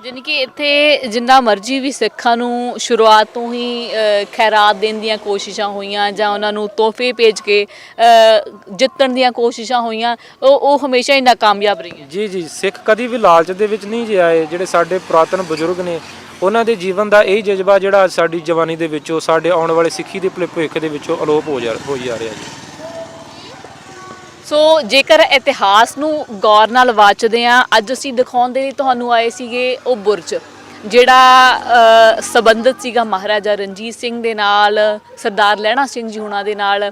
ਜਾਣੀ ਕਿ ਇੱਥੇ ਜਿੰਨਾ ਮਰਜ਼ੀ ਵੀ ਸਿੱਖਾਂ ਨੂੰ ਸ਼ੁਰੂਆਤ ਤੋਂ ਹੀ ਖੈਰਾਤ ਦੇਣ ਦੀਆਂ ਕੋਸ਼ਿਸ਼ਾਂ ਹੋਈਆਂ ਜਾਂ ਉਹਨਾਂ ਨੂੰ ਤੋਹਫੇ ਭੇਜ ਕੇ ਜਿੱਤਣ ਦੀਆਂ ਕੋਸ਼ਿਸ਼ਾਂ ਹੋਈਆਂ, ਉਹ ਹਮੇਸ਼ਾ ਹੀ ਨਾਕਾਮਯਾਬ ਰਹੀਆਂ ਜੀ। ਸਿੱਖ ਕਦੀ ਵੀ ਲਾਲਚ ਦੇ ਵਿੱਚ ਨਹੀਂ ਜੇ ਆਏ। ਜਿਹੜੇ ਸਾਡੇ ਪੁਰਾਤਨ ਬਜ਼ੁਰਗ ਨੇ ਉਹਨਾਂ ਦੇ ਜੀਵਨ ਦਾ ਇਹ ਜਜ਼ਬਾ ਜਿਹੜਾ ਸਾਡੀ ਜਵਾਨੀ ਦੇ ਵਿੱਚੋਂ, ਸਾਡੇ ਆਉਣ ਵਾਲੇ ਸਿੱਖੀ ਦੇ ਭਵਿੱਖ ਦੇ ਵਿੱਚੋਂ ਅਲੋਪ ਹੋ ਜਾ ਰਿਹਾ ਜੀ। ਸੋ ਜੇਕਰ ਇਤਿਹਾਸ ਨੂੰ ਗੌਰ ਨਾਲ ਵਾਚਦੇ ਹਾਂ, ਅੱਜ ਅਸੀਂ ਦਿਖਾਉਣ ਦੇ ਲਈ ਤੁਹਾਨੂੰ ਆਏ ਸੀਗੇ ਉਹ ਬੁਰਜ ਜਿਹੜਾ ਸੰਬੰਧਿਤ ਸੀਗਾ ਮਹਾਰਾਜਾ ਰਣਜੀਤ ਸਿੰਘ ਦੇ ਨਾਲ, ਸਰਦਾਰ ਲਹਿਣਾ ਸਿੰਘ ਜੀ ਹੁਣਾਂ ਦੇ ਨਾਲ।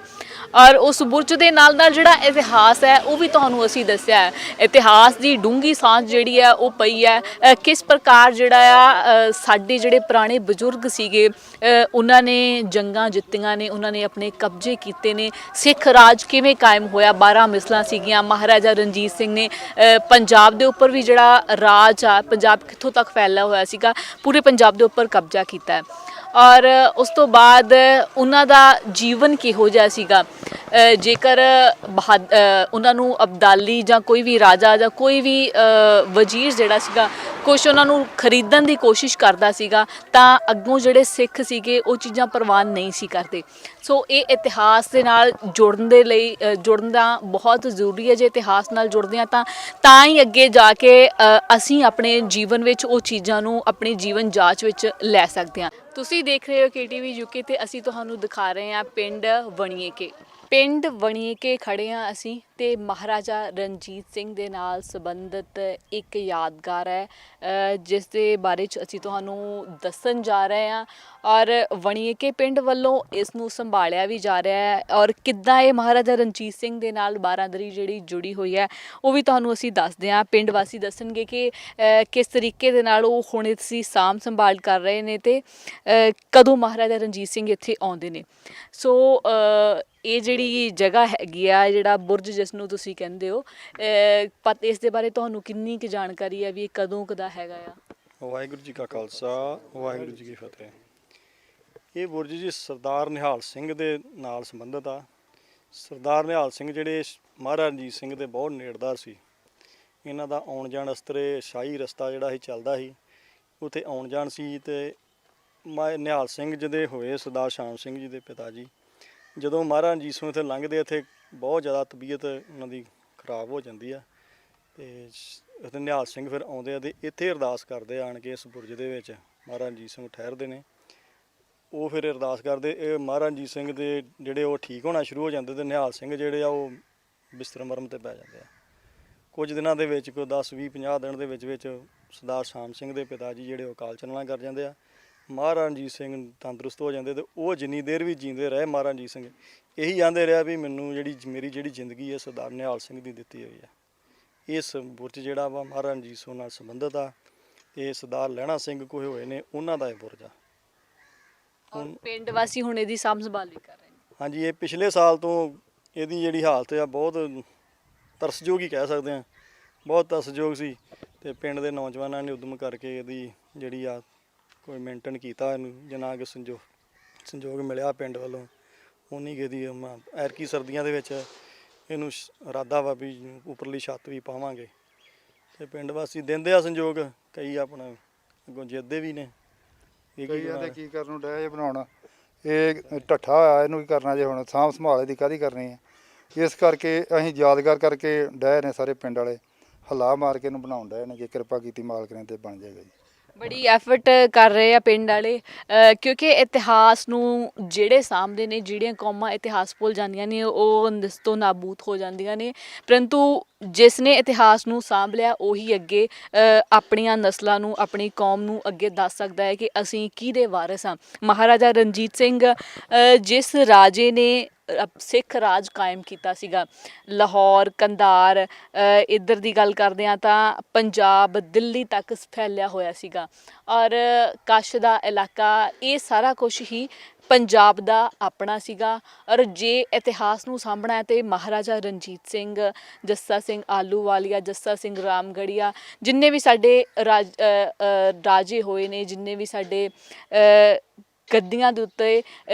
ਔਰ ਉਸ ਬੁਰਜ ਦੇ ਨਾਲ ਨਾਲ ਜਿਹੜਾ ਇਤਿਹਾਸ ਹੈ ਉਹ ਵੀ ਤੁਹਾਨੂੰ ਅਸੀਂ ਦੱਸਿਆ ਹੈ। ਇਤਿਹਾਸ ਦੀ ਡੂੰਘੀ ਸਾਂਝ ਜਿਹੜੀ ਹੈ ਉਹ ਪਈ ਹੈ। ਕਿਸ ਪ੍ਰਕਾਰ ਜਿਹੜਾ ਆ ਸਾਡੇ ਜਿਹੜੇ ਪੁਰਾਣੇ ਬਜ਼ੁਰਗ ਸੀਗੇ ਉਹਨਾਂ ਨੇ ਜੰਗਾਂ ਜਿੱਤੀਆਂ ਨੇ, ਉਹਨਾਂ ਨੇ ਆਪਣੇ ਕਬਜ਼ੇ ਕੀਤੇ ਨੇ, ਸਿੱਖ ਰਾਜ ਕਿਵੇਂ ਕਾਇਮ ਹੋਇਆ, 12 ਮਿਸਲਾਂ ਸੀਗੀਆਂ। ਮਹਾਰਾਜਾ ਰਣਜੀਤ ਸਿੰਘ ਨੇ ਪੰਜਾਬ ਦੇ ਉੱਪਰ ਵੀ ਜਿਹੜਾ ਰਾਜ ਆ, ਪੰਜਾਬ ਕਿੱਥੋਂ ਤੱਕ ਫੈਲਿਆ ਹੋਇਆ ਸੀਗਾ, ਪੂਰੇ ਪੰਜਾਬ ਦੇ ਉੱਪਰ ਕਬਜ਼ਾ ਕੀਤਾ ਹੈ। ਔਰ ਉਸ ਤੋਂ ਬਾਅਦ ਉਹਨਾਂ ਦਾ ਜੀਵਨ ਕਿਹੋ ਜਿਹਾ ਸੀਗਾ। ਜੇਕਰ ਉਹਨਾਂ ਨੂੰ ਅਬਦਾਲੀ ਜਾਂ ਕੋਈ ਵੀ ਰਾਜਾ ਜਾਂ ਕੋਈ ਵੀ ਵਜ਼ੀਰ ਜਿਹੜਾ ਸੀਗਾ ਕੁਛ ਉਹਨਾਂ ਨੂੰ ਖਰੀਦਣ ਦੀ ਕੋਸ਼ਿਸ਼ ਕਰਦਾ ਸੀਗਾ ਤਾਂ ਅੱਗੋਂ ਜਿਹੜੇ ਸਿੱਖ ਸੀਗੇ ਉਹ ਚੀਜ਼ਾਂ ਪ੍ਰਵਾਨ ਨਹੀਂ ਸੀ ਕਰਦੇ। ਸੋ ਇਹ ਇਤਿਹਾਸ ਦੇ ਨਾਲ ਜੁੜਨ ਦਾ ਬਹੁਤ ਜ਼ਰੂਰੀ ਹੈ। ਜੇ ਇਤਿਹਾਸ ਨਾਲ ਜੁੜਦੇ ਹਾਂ ਤਾਂ ਹੀ ਅੱਗੇ ਜਾ ਕੇ ਅਸੀਂ ਆਪਣੇ ਜੀਵਨ ਵਿੱਚ ਉਹ ਚੀਜ਼ਾਂ ਨੂੰ ਆਪਣੀ ਜੀਵਨ ਜਾਂਚ ਵਿੱਚ ਲੈ ਸਕਦੇ ਹਾਂ। ਤੁਸੀਂ ਦੇਖ ਰਹੇ ਹੋ KTV UK ਤੇ ਅਸੀਂ ਤੁਹਾਨੂੰ ਦਿਖਾ ਰਹੇ ਹਾਂ ਪਿੰਡ ਵਣੀਏਕੇ ਖੜੇ ਹਾਂ ਅਸੀਂ ਤੇ ਮਹਾਰਾਜਾ ਰਣਜੀਤ ਸਿੰਘ ਦੇ ਨਾਲ ਸੰਬੰਧਿਤ ਇੱਕ ਯਾਦਗਾਰ ਹੈ ਜਿਸ ਦੇ ਬਾਰੇ 'ਚ ਅਸੀਂ ਤੁਹਾਨੂੰ ਦੱਸਣ ਜਾ ਰਹੇ ਹਾਂ। ਔਰ ਵਣੀਏਕੇ ਪਿੰਡ ਵੱਲੋਂ ਇਸ ਨੂੰ ਸੰਭਾਲਿਆ ਵੀ ਜਾ ਰਿਹਾ ਹੈ ਔਰ ਕਿੱਦਾਂ ਇਹ ਮਹਾਰਾਜਾ ਰਣਜੀਤ ਸਿੰਘ ਦੇ ਨਾਲ ਬਾਰਾਦਰੀ ਜਿਹੜੀ ਜੁੜੀ ਹੋਈ ਹੈ ਉਹ ਵੀ ਤੁਹਾਨੂੰ ਅਸੀਂ ਦੱਸਦੇ ਹਾਂ। ਪਿੰਡ ਵਾਸੀ ਦੱਸਣਗੇ ਕਿ ਕਿਸ ਤਰੀਕੇ ਦੇ ਨਾਲ ਉਹ ਹੁਣ ਇਸ ਸਾਂਭ ਸੰਭਾਲ ਕਰ ਰਹੇ ਨੇ ਤੇ ਕਦੋਂ ਮਹਾਰਾਜਾ ਰਣਜੀਤ ਸਿੰਘ ਇੱਥੇ ਆਉਂਦੇ ਨੇ। ਸੋ ਇਹ ਜਿਹੜੀ ਜਗ੍ਹਾ ਹੈਗੀ ਆ, ਜਿਹੜਾ ਬੁਰਜ ਜਿਸ ਨੂੰ ਤੁਸੀਂ ਕਹਿੰਦੇ ਹੋ, ਇਸ ਦੇ ਬਾਰੇ ਤੁਹਾਨੂੰ ਕਿੰਨੀ ਕੁ ਜਾਣਕਾਰੀ ਹੈ ਵੀ ਇਹ ਕਦੋਂ ਕਦਾ ਹੈਗਾ ਆ? ਵਾਹਿਗੁਰੂ ਜੀ ਕਾ ਖਾਲਸਾ, ਵਾਹਿਗੁਰੂ ਜੀ ਕੀ ਫਤਿਹ। ਇਹ ਬੁਰਜ ਜੀ ਸਰਦਾਰ ਨਿਹਾਲ ਸਿੰਘ ਦੇ ਨਾਲ ਸੰਬੰਧਿਤ ਆ। ਸਰਦਾਰ ਨਿਹਾਲ ਸਿੰਘ ਜਿਹੜੇ ਮਹਾਰਾਜਾ ਰਣਜੀਤ ਸਿੰਘ ਦੇ ਬਹੁਤ ਨੇੜਦਾਰ ਸੀ। ਇਹਨਾਂ ਦਾ ਆਉਣ ਜਾਣ ਅਸਤਰੇ ਸ਼ਾਹੀ ਰਸਤਾ ਜਿਹੜਾ ਸੀ ਚੱਲਦਾ ਸੀ, ਉੱਥੇ ਆਉਣ ਜਾਣ ਸੀ। ਤੇ ਨਿਹਾਲ ਸਿੰਘ ਜਿਹਦੇ ਹੋਏ ਸਰਦਾਰ ਸ਼ਾਮ ਸਿੰਘ ਜੀ ਦੇ ਪਿਤਾ ਜੀ, ਜਦੋਂ ਮਹਾਰਾਜਾ ਰਣਜੀਤ ਸਿੰਘ ਇੱਥੇ ਲੰਘਦੇ ਇੱਥੇ ਬਹੁਤ ਜ਼ਿਆਦਾ ਤਬੀਅਤ ਉਹਨਾਂ ਦੀ ਖਰਾਬ ਹੋ ਜਾਂਦੀ ਆ ਤੇ ਉੱਥੇ ਨਿਹਾਲ ਸਿੰਘ ਫਿਰ ਆਉਂਦੇ ਆ ਤੇ ਇੱਥੇ ਅਰਦਾਸ ਕਰਦੇ ਆਣ ਕੇ ਇਸ ਬੁਰਜ ਦੇ ਵਿੱਚ ਮਹਾਰਾਜਾ ਰਣਜੀਤ ਸਿੰਘ ਠਹਿਰਦੇ ਨੇ। ਉਹ ਫਿਰ ਅਰਦਾਸ ਕਰਦੇ, ਇਹ ਮਹਾਰਾਜਾ ਰਣਜੀਤ ਸਿੰਘ ਦੇ ਜਿਹੜੇ ਉਹ ਠੀਕ ਹੋਣਾ ਸ਼ੁਰੂ ਹੋ ਜਾਂਦੇ ਤੇ ਨਿਹਾਲ ਸਿੰਘ ਜਿਹੜੇ ਆ ਉਹ ਬਿਸਤਰ ਮਰਮ ਤੇ ਪੈ ਜਾਂਦੇ ਆ। ਕੁਝ ਦਿਨਾਂ ਦੇ ਵਿੱਚ ਕੋਈ 10 20 50 ਦਿਨ ਦੇ ਵਿੱਚ ਸਰਦਾਰ ਸ਼ਾਮ ਸਿੰਘ ਦੇ ਪਿਤਾ ਜੀ ਜਿਹੜੇ ਉਹ ਅਕਾਲ ਚਲਾਣਾ ਕਰ ਜਾਂਦੇ ਆ। ਮਹਾਰਾਜਾ ਰਣਜੀਤ ਸਿੰਘ ਤੰਦਰੁਸਤ ਹੋ ਜਾਂਦੇ ਤੇ ਉਹ ਜਿੰਨੀ ਦੇਰ ਵੀ ਜੀਂਦੇ ਰਹੇ ਮਹਾਰਾਜਾ ਰਣਜੀਤ ਸਿੰਘ ਇਹੀ ਆਂਦੇ ਰਿਹਾ ਵੀ ਮੈਨੂੰ ਮੇਰੀ ਜਿਹੜੀ ਜ਼ਿੰਦਗੀ ਹੈ ਸਰਦਾਰ ਨਿਹਾਲ ਸਿੰਘ ਦੀ ਦਿੱਤੀ ਹੋਈ ਆ। ਇਸ ਬੁਰਜ ਜਿਹੜਾ ਵਾ ਮਹਾਰਾਜਾ ਰਣਜੀਤ ਸਿੰਘ ਨਾਲ ਸੰਬੰਧਿਤ ਆ। ਇਹ ਸਰਦਾਰ ਲਹਿਣਾ ਸਿੰਘ ਕੋਈ ਹੋਏ ਨੇ ਉਹਨਾਂ ਦਾ ਇਹ ਬੁਰਜ ਆ। ਪਿੰਡ ਵਾਸੀ ਹੁਣ ਇਹਦੀ ਸਾਂਭ ਸੰਭਾਲ ਵੀ ਕਰ ਰਹੇ ਨੇ। ਹਾਂਜੀ, ਇਹ ਪਿਛਲੇ ਸਾਲ ਤੋਂ ਇਹਦੀ ਜਿਹੜੀ ਹਾਲਤ ਆ ਬਹੁਤ ਤਰਸਯੋਗ ਹੀ ਕਹਿ ਸਕਦੇ ਹਾਂ, ਬਹੁਤ ਤਰਸਯੋਗ ਸੀ। ਤੇ ਪਿੰਡ ਦੇ ਨੌਜਵਾਨਾਂ ਨੇ ਉਦਮ ਕਰਕੇ ਇਹਦੀ ਜਿਹੜੀ ਆ ਕੋਈ ਮੇਨਟੇਨ ਕੀਤਾ, ਇਹਨੂੰ ਜਿੰਨਾ ਕਿ ਸੰਯੋਗ ਮਿਲਿਆ ਪਿੰਡ ਵੱਲੋਂ ਉਨੀ ਕੁ ਦੀ। ਐਰਕੀ ਸਰਦੀਆਂ ਦੇ ਵਿੱਚ ਇਹਨੂੰ ਇਰਾਦਾ ਵਾ ਵੀ ਉੱਪਰਲੀ ਛੱਤ ਵੀ ਪਾਵਾਂਗੇ ਤੇ ਪਿੰਡ ਵਾਸੀ ਦਿੰਦੇ ਆ ਸੰਯੋਗ। ਕਈ ਆਪਣਾ ਅੱਗੋਂ ਜਿੱਤਦੇ ਵੀ ਨੇ। ਕਈਆਂ ਦੇ ਕੀ ਕਰਨ ਨੂੰ ਡੈ ਬਣਾਉਣਾ, ਇਹ ਢੱਠਾ ਹੋਇਆ, ਇਹਨੂੰ ਕੀ ਕਰਨਾ ਜੇ ਹੁਣ ਸਾਂਭ ਸੰਭਾਲ ਦੀ ਕਾਹਦੀ ਕਰਨੀ ਹੈ। ਇਸ ਕਰਕੇ ਅਸੀਂ ਯਾਦਗਾਰ ਕਰਕੇ ਡੈ ਨੇ ਸਾਰੇ ਪਿੰਡ ਵਾਲੇ ਹੱਲਾ ਮਾਰ ਕੇ ਇਹਨੂੰ ਬਣਾਉਣ ਡਏ ਨੇ। ਜੇ ਕਿਰਪਾ ਕੀਤੀ ਮਾਲਕ ਨੇ ਤੇ ਬਣ ਜਾਏਗਾ ਜੀ। ਬੜੀ ਐਫਰਟ ਕਰ ਰਹੇ ਆ ਪਿੰਡ ਵਾਲੇ ਕਿਉਂਕਿ ਇਤਿਹਾਸ ਨੂੰ ਜਿਹੜੇ ਸਾਂਭਦੇ ਨੇ, ਜਿਹੜੀਆਂ ਕੌਮਾਂ ਇਤਿਹਾਸ ਭੁੱਲ ਜਾਂਦੀਆਂ ਨੇ ਉਹ ਨਿਸਤੋਂ ਨਾਬੂਦ ਹੋ ਜਾਂਦੀਆਂ ਨੇ, ਪਰੰਤੂ ਜਿਸ ਨੇ ਇਤਿਹਾਸ ਨੂੰ ਸਾਂਭ ਲਿਆ ਉਹੀ ਅੱਗੇ ਆਪਣੀਆਂ ਨਸਲਾਂ ਨੂੰ, ਆਪਣੀ ਕੌਮ ਨੂੰ ਅੱਗੇ ਦੱਸ ਸਕਦਾ ਹੈ ਕਿ ਅਸੀਂ ਕਿਹਦੇ ਵਾਰਿਸ ਹਾਂ। ਮਹਾਰਾਜਾ ਰਣਜੀਤ ਸਿੰਘ ਜਿਸ ਰਾਜੇ ਨੇ ਸਿੱਖ ਰਾਜ ਕਾਇਮ ਕੀਤਾ ਸੀਗਾ, ਲਾਹੌਰ, ਕੰਧਾਰ, ਇੱਧਰ ਦੀ ਗੱਲ ਕਰਦੇ ਹਾਂ ਤਾਂ ਪੰਜਾਬ, ਦਿੱਲੀ ਤੱਕ ਫੈਲਿਆ ਹੋਇਆ ਸੀਗਾ, ਔਰ ਕੱਛ ਦਾ ਇਲਾਕਾ, ਇਹ ਸਾਰਾ ਕੁਝ ਹੀ ਪੰਜਾਬ ਦਾ ਆਪਣਾ ਸੀਗਾ। ਔਰ ਜੇ ਇਤਿਹਾਸ ਨੂੰ ਸਾਂਭਣਾ ਹੈ ਤੇ ਮਹਾਰਾਜਾ ਰਣਜੀਤ ਸਿੰਘ, ਜੱਸਾ ਸਿੰਘ ਆਹਲੂਵਾਲੀਆ, ਜੱਸਾ ਸਿੰਘ ਰਾਮਗੜੀਆ, ਜਿੰਨੇ ਵੀ ਸਾਡੇ ਰਾਜੇ ਹੋਏ ਨੇ, ਜਿੰਨੇ ਵੀ ਸਾਡੇ ਗੱਦੀਆਂ ਦੇ ਉੱਤੇ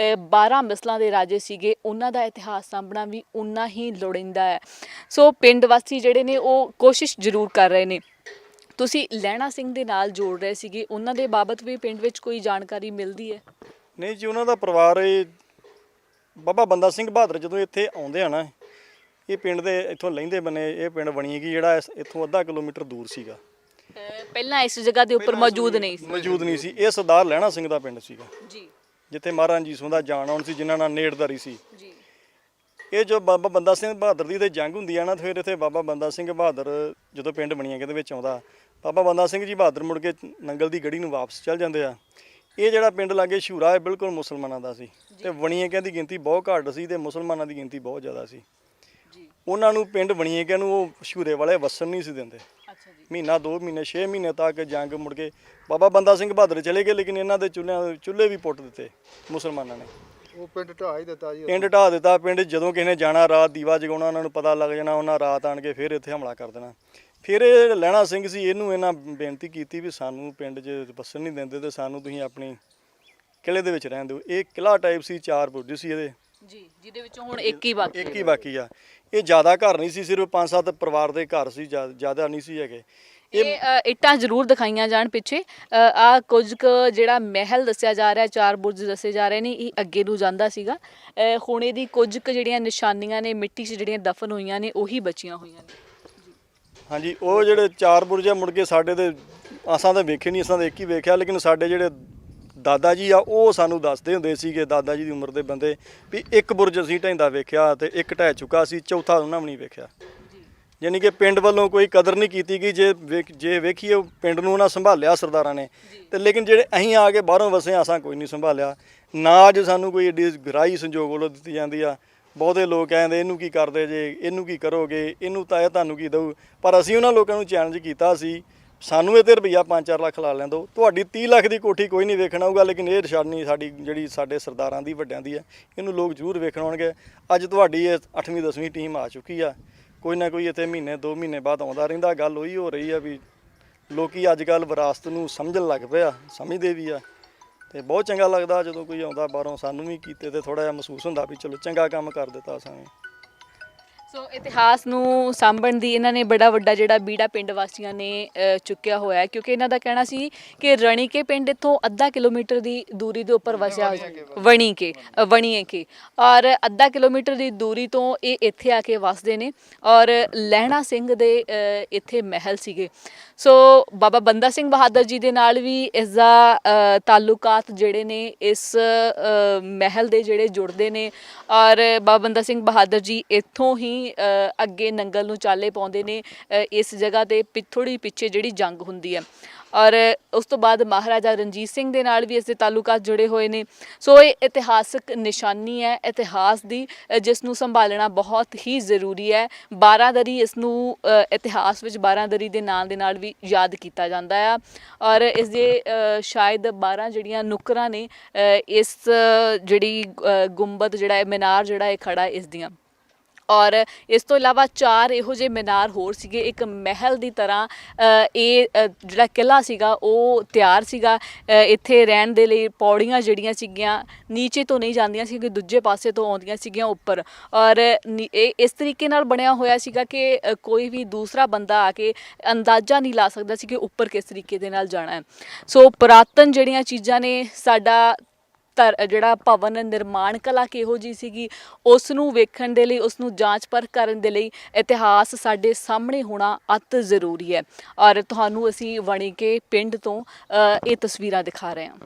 12 ਮਿਸਲਾਂ ਦੇ ਰਾਜੇ ਸੀਗੇ, ਉਹਨਾਂ ਦਾ ਇਤਿਹਾਸ ਸਾਂਭਣਾ ਵੀ ਉਨਾ ਹੀ ਲੋੜੀਂਦਾ ਹੈ। ਸੋ ਪਿੰਡ ਵਾਸੀ ਜਿਹੜੇ ਨੇ ਉਹ ਕੋਸ਼ਿਸ਼ ਜ਼ਰੂਰ ਕਰ ਰਹੇ ਨੇ। ਤੁਸੀਂ ਲਹਿਣਾ ਸਿੰਘ ਦੇ ਨਾਲ ਜੋੜ ਰਹੇ ਸੀਗੇ, ਉਹਨਾਂ ਦੇ ਬਾਬਤ ਵੀ ਪਿੰਡ ਵਿੱਚ ਕੋਈ ਜਾਣਕਾਰੀ ਮਿਲਦੀ ਹੈ? ਨਹੀਂ ਜੀ, ਉਹਨਾਂ ਦਾ ਪਰਿਵਾਰ ਇਹ ਬਾਬਾ ਬੰਦਾ ਸਿੰਘ ਬਹਾਦਰ ਜਦੋਂ ਇੱਥੇ ਆਉਂਦੇ ਆ ਨਾ, ਇਹ ਪਿੰਡ ਦੇ ਇੱਥੋਂ ਲਹਿੰਦੇ ਬੰਨੇ ਇਹ ਪਿੰਡ ਬਣੀਗੀ, ਜਿਹੜਾ ਇੱਥੋਂ ਅੱਧਾ ਕਿਲੋਮੀਟਰ ਦੂਰ ਸੀਗਾ। ਪਹਿਲਾਂ ਇਸ ਜਗ੍ਹਾ ਦੇ ਉੱਪਰ ਮੌਜੂਦ ਨਹੀਂ ਸੀ। ਇਹ ਸਰਦਾਰ ਲਹਿਣਾ ਸਿੰਘ ਦਾ ਪਿੰਡ ਸੀਗਾ ਜੀ, ਜਿੱਥੇ ਮਹਾਰਾਜਾ ਰਣਜੀਤ ਸਿੰਘ ਦਾ ਜਾਣ ਆਉਣ ਸੀ, ਜਿਨ੍ਹਾਂ ਨਾਲ ਨੇੜਦਾਰੀ ਸੀ ਜੀ। ਇਹ ਜੋ ਬਾਬਾ ਬੰਦਾ ਸਿੰਘ ਬਹਾਦਰ ਦੀ ਤੇ ਜੰਗ ਹੁੰਦੀ ਆ ਨਾ, ਫਿਰ ਇੱਥੇ ਬਾਬਾ ਬੰਦਾ ਸਿੰਘ ਬਹਾਦਰ ਜਦੋਂ ਪਿੰਡ ਬਣੀਆਂ ਦੇ ਵਿੱਚ ਆਉਂਦਾ, ਬਾਬਾ ਬੰਦਾ ਸਿੰਘ ਜੀ ਬਹਾਦਰ ਮੁੜ ਕੇ ਨੰਗਲ ਦੀ ਗੜੀ ਨੂੰ ਵਾਪਸ ਚੱਲ ਜਾਂਦੇ ਆ। ਇਹ ਜਿਹੜਾ ਪਿੰਡ ਲਾਗੇ ਸ਼ੂਰਾ ਹੈ ਬਿਲਕੁਲ ਮੁਸਲਮਾਨਾਂ ਦਾ ਸੀ, ਤੇ ਵਣੀਏਕਿਆਂ ਦੀ ਗਿਣਤੀ ਬਹੁਤ ਘੱਟ ਸੀ ਤੇ ਮੁਸਲਮਾਨਾਂ ਦੀ ਗਿਣਤੀ ਬਹੁਤ ਜ਼ਿਆਦਾ ਸੀ। ਉਹਨਾਂ ਨੂੰ ਪਿੰਡ ਵਣੀਏਕਿਆਂ ਨੂੰ ਉਹ ਸ਼ੂਰੇ ਵਾਲੇ ਵਸਣ ਨਹੀਂ ਸੀ ਦਿੰਦੇ। ਮਹੀਨਾ 2 ਮਹੀਨੇ 6 ਮਹੀਨੇ ਤੱਕ ਜੰਗ, ਮੁੜ ਕੇ ਬਾਬਾ ਬੰਦਾ ਸਿੰਘ ਬਹਾਦਰ ਚਲੇ ਗਏ, ਲੇਕਿਨ ਇਹਨਾਂ ਦੇ ਚੁੱਲ੍ਹੇ ਵੀ ਪੁੱਟ ਦਿੱਤੇ ਮੁਸਲਮਾਨਾਂ ਨੇ। ਉਹ ਪਿੰਡ ਢਾਹ ਹੀ ਦਿੱਤਾ ਜੀ, ਪਿੰਡ ਢਾਹ ਦਿੱਤਾ। ਪਿੰਡ ਜਦੋਂ ਕਿਸੇ ਨੇ ਜਾਣਾ ਰਾਤ ਦੀਵਾ ਜਗਾਉਣਾ, ਉਹਨਾਂ ਨੂੰ ਪਤਾ ਲੱਗ ਜਾਣਾ, ਉਹਨਾਂ ਰਾਤ ਆਣ ਕੇ ਫਿਰ ਇੱਥੇ ਹਮਲਾ ਕਰ ਦੇਣਾ। ਫਿਰ ਇਹ ਲਹਿਣਾ ਸਿੰਘ ਸੀ, ਇਹਨੂੰ ਇਹਨਾਂ ਬੇਨਤੀ ਕੀਤੀ ਵੀ ਸਾਨੂੰ ਪਿੰਡ 'ਚ ਵਸਣ ਨਹੀਂ ਦਿੰਦੇ ਤੇ ਸਾਨੂੰ ਤੁਸੀਂ ਆਪਣੀ ਕਿਲ੍ਹੇ ਦੇ ਵਿੱਚ ਰਹਿਣ ਦਿਓ। ਇਹ ਕਿਲ੍ਹਾ ਟਾਈਪ ਸੀ, 4 ਬੁਰਜ ਸੀ ਇਹਦੇ ਜੀ, ਜਿਹਦੇ ਵਿੱਚੋਂ ਹੁਣ ਇੱਕ ਹੀ ਬਾਕੀ ਆ। ਇਹ ਜ਼ਿਆਦਾ ਘਰ ਨਹੀਂ ਸੀ, ਸਿਰਫ 5-7 ਪਰਿਵਾਰ ਦੇ ਘਰ ਸੀ, ਜ਼ਿਆਦਾ ਨਹੀਂ ਸੀ ਹੈਗੇ। ਇਹ ਇੱਟਾਂ ਜ਼ਰੂਰ ਦਿਖਾਈਆਂ ਜਾਣ ਪਿੱਛੇ। ਆ ਕੁਝ ਕੁ ਜਿਹੜਾ ਮਹਿਲ ਦੱਸਿਆ ਜਾ ਰਿਹਾ, 4 ਬੁਰਜ ਦੱਸੇ ਜਾ ਰਹੇ ਨੇ, ਇਹ ਅੱਗੇ ਨੂੰ ਜਾਂਦਾ ਸੀਗਾ। ਹੁਣ ਇਹਦੀ ਕੁਝ ਕੁ ਜਿਹੜੀਆਂ ਨਿਸ਼ਾਨੀਆਂ ਨੇ ਮਿੱਟੀ 'ਚ ਜਿਹੜੀਆਂ ਦਫਨ ਹੋਈਆਂ ਨੇ ਉਹੀ ਬਚੀਆਂ ਹੋਈਆਂ ਨੇ। ਹਾਂਜੀ, ਉਹ ਜਿਹੜੇ 4 ਬੁਰਜ ਆ, ਮੁੜ ਕੇ ਸਾਡੇ ਤੇ ਅਸਾਂ ਤਾਂ ਵੇਖੇ ਨਹੀਂ, ਅਸਾਂ ਤਾਂ ਇੱਕ ਹੀ ਵੇਖਿਆ, ਲੇਕਿਨ ਸਾਡੇ ਜਿਹੜੇ ਦਾਦਾ ਜੀ ਆ ਉਹ ਸਾਨੂੰ ਦੱਸਦੇ ਹੁੰਦੇ ਸੀਗੇ, ਦਾਦਾ ਜੀ ਦੀ ਉਮਰ ਦੇ ਬੰਦੇ, ਵੀ ਇੱਕ ਬੁਰਜ ਅਸੀਂ ਢਹਿੰਦਾ ਵੇਖਿਆ ਤੇ ਇੱਕ ਢਹਿ ਚੁੱਕਾ ਸੀ, ਚੌਥਾ ਉਹਨਾਂ ਵੀ ਨਹੀਂ ਵੇਖਿਆ। ਯਾਨੀ ਕਿ ਪਿੰਡ ਵੱਲੋਂ ਕੋਈ ਕਦਰ ਨਹੀਂ ਕੀਤੀ ਗਈ। ਜੇ ਵੇਖੀਏ ਪਿੰਡ ਨੂੰ ਉਹਨਾਂ ਸੰਭਾਲਿਆ ਸਰਦਾਰਾਂ ਨੇ, ਤੇ ਲੇਕਿਨ ਜਿਹੜੇ ਅਸੀਂ ਆ ਕੇ ਬਾਹਰੋਂ ਵਸੇ ਅਸਾਂ ਕੋਈ ਨਹੀਂ ਸੰਭਾਲਿਆ। ਨਾ ਅੱਜ ਸਾਨੂੰ ਕੋਈ ਏਡੀ ਗਰਾਈ ਸੰਜੋਗ ਵੱਲੋਂ ਦਿੱਤੀ ਜਾਂਦੀ ਆ। ਬਹੁਤੇ ਲੋਕ ਕਹਿੰਦੇ ਇਹਨੂੰ ਕੀ ਕਰਦੇ ਜੇ, ਇਹਨੂੰ ਕੀ ਕਰੋਗੇ, ਇਹਨੂੰ ਤਾਂ ਇਹ ਤੁਹਾਨੂੰ ਕੀ ਦਊ। ਪਰ ਅਸੀਂ ਉਹਨਾਂ ਲੋਕਾਂ ਨੂੰ ਚੈਲੰਜ ਕੀਤਾ ਸੀ, ਸਾਨੂੰ ਇਹ 'ਤੇ ਰੁਪਈਆ 5-4 ਲੱਖ ਲਾ ਲੈਣ ਦਿਓ, ਤੁਹਾਡੀ 30 ਲੱਖ ਦੀ ਕੋਠੀ ਕੋਈ ਨਹੀਂ ਵੇਖਣ ਆਊਗਾ, ਲੇਕਿਨ ਇਹ ਨਿਸ਼ਾਨੀ ਸਾਡੀ ਜਿਹੜੀ ਸਾਡੇ ਸਰਦਾਰਾਂ ਦੀ, ਵੱਡਿਆਂ ਦੀ ਹੈ, ਇਹਨੂੰ ਲੋਕ ਜ਼ਰੂਰ ਵੇਖਣ ਆਉਣਗੇ। ਅੱਜ ਤੁਹਾਡੀ ਇਹ 8ਵੀਂ 10ਵੀਂ ਟੀਮ ਆ ਚੁੱਕੀ ਆ, ਕੋਈ ਨਾ ਕੋਈ ਇੱਥੇ ਮਹੀਨੇ 2 ਮਹੀਨੇ ਬਾਅਦ ਆਉਂਦਾ ਰਹਿੰਦਾ। ਗੱਲ ਉਹੀ ਹੋ ਰਹੀ ਆ ਵੀ ਲੋਕੀ ਅੱਜ ਕੱਲ੍ਹ ਵਿਰਾਸਤ ਨੂੰ ਸਮਝਣ ਲੱਗ ਪਿਆ, ਸਮਝਦੇ ਵੀ ਆ, ਤੇ ਬਹੁਤ ਚੰਗਾ ਲੱਗਦਾ ਜਦੋਂ ਕੋਈ ਆਉਂਦਾ ਬਾਹਰੋਂ। ਸਾਨੂੰ ਵੀ ਕੀਤੇ ਤੇ ਥੋੜ੍ਹਾ ਜਿਹਾ ਮਹਿਸੂਸ ਹੁੰਦਾ ਵੀ ਚਲੋ ਚੰਗਾ ਕੰਮ ਕਰ ਦਿੱਤਾ ਅਸਾਂ ਵੀ। ਸੋ ਇਤਿਹਾਸ ਨੂੰ ਸਾਂਭਣ ਦੀ ਇਹਨਾਂ ਨੇ ਬੜਾ ਵੱਡਾ ਜਿਹੜਾ ਬੀੜਾ ਪਿੰਡ ਵਾਸੀਆਂ ਨੇ ਚੁੱਕਿਆ ਹੋਇਆ, ਕਿਉਂਕਿ ਇਹਨਾਂ ਦਾ ਕਹਿਣਾ ਸੀ ਕਿ ਰਣੀਕੇ ਪਿੰਡ ਇੱਥੋਂ ਅੱਧਾ ਕਿਲੋਮੀਟਰ ਦੀ ਦੂਰੀ ਦੇ ਉੱਪਰ ਵਸਿਆ, ਵਣੀਕੇ, ਔਰ ਅੱਧਾ ਕਿਲੋਮੀਟਰ ਦੀ ਦੂਰੀ ਤੋਂ ਇਹ ਇੱਥੇ ਆ ਕੇ ਵਸਦੇ ਨੇ। ਔਰ ਲਹਿਣਾ ਸਿੰਘ ਦੇ ਇੱਥੇ ਮਹਿਲ ਸੀਗੇ। ਸੋ ਬਾਬਾ ਬੰਦਾ ਸਿੰਘ ਬਹਾਦਰ ਜੀ ਦੇ ਨਾਲ ਵੀ ਇਸ ਦਾ ਤਾਲੁਕਾਤ ਜਿਹੜੇ ਨੇ ਇਸ ਮਹਿਲ ਦੇ ਜਿਹੜੇ ਜੁੜਦੇ ਨੇ। ਔਰ ਬਾਬਾ ਬੰਦਾ ਸਿੰਘ ਬਹਾਦਰ ਜੀ ਇੱਥੋਂ ਹੀ ਅੱਗੇ ਨੰਗਲ ਨੂੰ ਚਾਲੇ ਪਾਉਂਦੇ ਨੇ। ਇਸ ਜਗ੍ਹਾ 'ਤੇ ਥੋੜ੍ਹੀ ਪਿੱਛੇ ਜਿਹੜੀ ਜੰਗ ਹੁੰਦੀ ਹੈ, ਔਰ ਉਸ ਤੋਂ ਬਾਅਦ ਮਹਾਰਾਜਾ ਰਣਜੀਤ ਸਿੰਘ ਦੇ ਨਾਲ ਵੀ ਇਸ ਦੇ ਤਾਲੁਕਾਤ ਜੁੜੇ ਹੋਏ ਨੇ। ਸੋ ਇਹ ਇਤਿਹਾਸਕ ਨਿਸ਼ਾਨੀ ਹੈ ਇਤਿਹਾਸ ਦੀ, ਜਿਸ ਨੂੰ ਸੰਭਾਲਣਾ ਬਹੁਤ ਹੀ ਜ਼ਰੂਰੀ ਹੈ। 12ਦਰੀ ਇਸ ਨੂੰ ਇਤਿਹਾਸ ਵਿੱਚ 12ਦਰੀ ਦੇ ਨਾਂ ਦੇ ਨਾਲ ਵੀ ਯਾਦ ਕੀਤਾ ਜਾਂਦਾ ਆ। ਔਰ ਇਸ ਦੇ ਸ਼ਾਇਦ 12 ਜਿਹੜੀਆਂ ਨੁੱਕਰਾਂ ਨੇ, ਇਸ ਜਿਹੜੀ ਗੁੰਬਦ ਜਿਹੜਾ ਮੀਨਾਰ ਜਿਹੜਾ ਇਹ ਖੜਾ ਇਸ ਦੀਆਂ। ਔਰ ਇਸ ਤੋਂ ਇਲਾਵਾ 4 ਇਹੋ ਜਿਹੇ ਮੀਨਾਰ ਹੋਰ ਸੀਗੇ। ਇੱਕ ਮਹਿਲ ਦੀ ਤਰ੍ਹਾਂ ਇਹ ਜਿਹੜਾ ਕਿਲ੍ਹਾ ਸੀਗਾ ਉਹ ਤਿਆਰ ਸੀਗਾ। ਇੱਥੇ ਰਹਿਣ ਦੇ ਲਈ ਪੌੜੀਆਂ ਜਿਹੜੀਆਂ ਸੀਗੀਆਂ ਨੀਚੇ ਤੋਂ ਨਹੀਂ ਜਾਂਦੀਆਂ ਸੀ, ਕਿ ਦੂਜੇ ਪਾਸੇ ਤੋਂ ਆਉਂਦੀਆਂ ਸੀਗੀਆਂ ਉੱਪਰ। ਔਰ ਇਹ ਇਸ ਤਰੀਕੇ ਨਾਲ ਬਣਿਆ ਹੋਇਆ ਸੀਗਾ ਕਿ ਕੋਈ ਵੀ ਦੂਸਰਾ ਬੰਦਾ ਆ ਕੇ ਅੰਦਾਜ਼ਾ ਨਹੀਂ ਲਾ ਸਕਦਾ ਸੀ ਕਿ ਉੱਪਰ ਕਿਸ ਤਰੀਕੇ ਦੇ ਨਾਲ ਜਾਣਾ ਹੈ। ਸੋ ਪੁਰਾਤਨ ਜਿਹੜੀਆਂ ਚੀਜ਼ਾਂ ਨੇ, ਸਾਡਾ ਜਿਹੜਾ ਭਵਨ ਨਿਰਮਾਣ ਕਲਾ ਕਿਹੋ ਜਿਹੀ ਸੀਗੀ ਉਸ ਨੂੰ ਵੇਖਣ ਦੇ ਲਈ, ਉਸ ਨੂੰ ਜਾਂਚ ਪਰਖ ਕਰਨ ਦੇ ਲਈ ਇਤਿਹਾਸ ਸਾਡੇ ਸਾਹਮਣੇ ਹੋਣਾ ਅਤ ਜ਼ਰੂਰੀ ਹੈ। ਔਰ ਤੁਹਾਨੂੰ ਅਸੀਂ ਵਣੀਕੇ ਪਿੰਡ ਤੋਂ ਇਹ ਤਸਵੀਰਾਂ ਦਿਖਾ ਰਹੇ ਹਾਂ।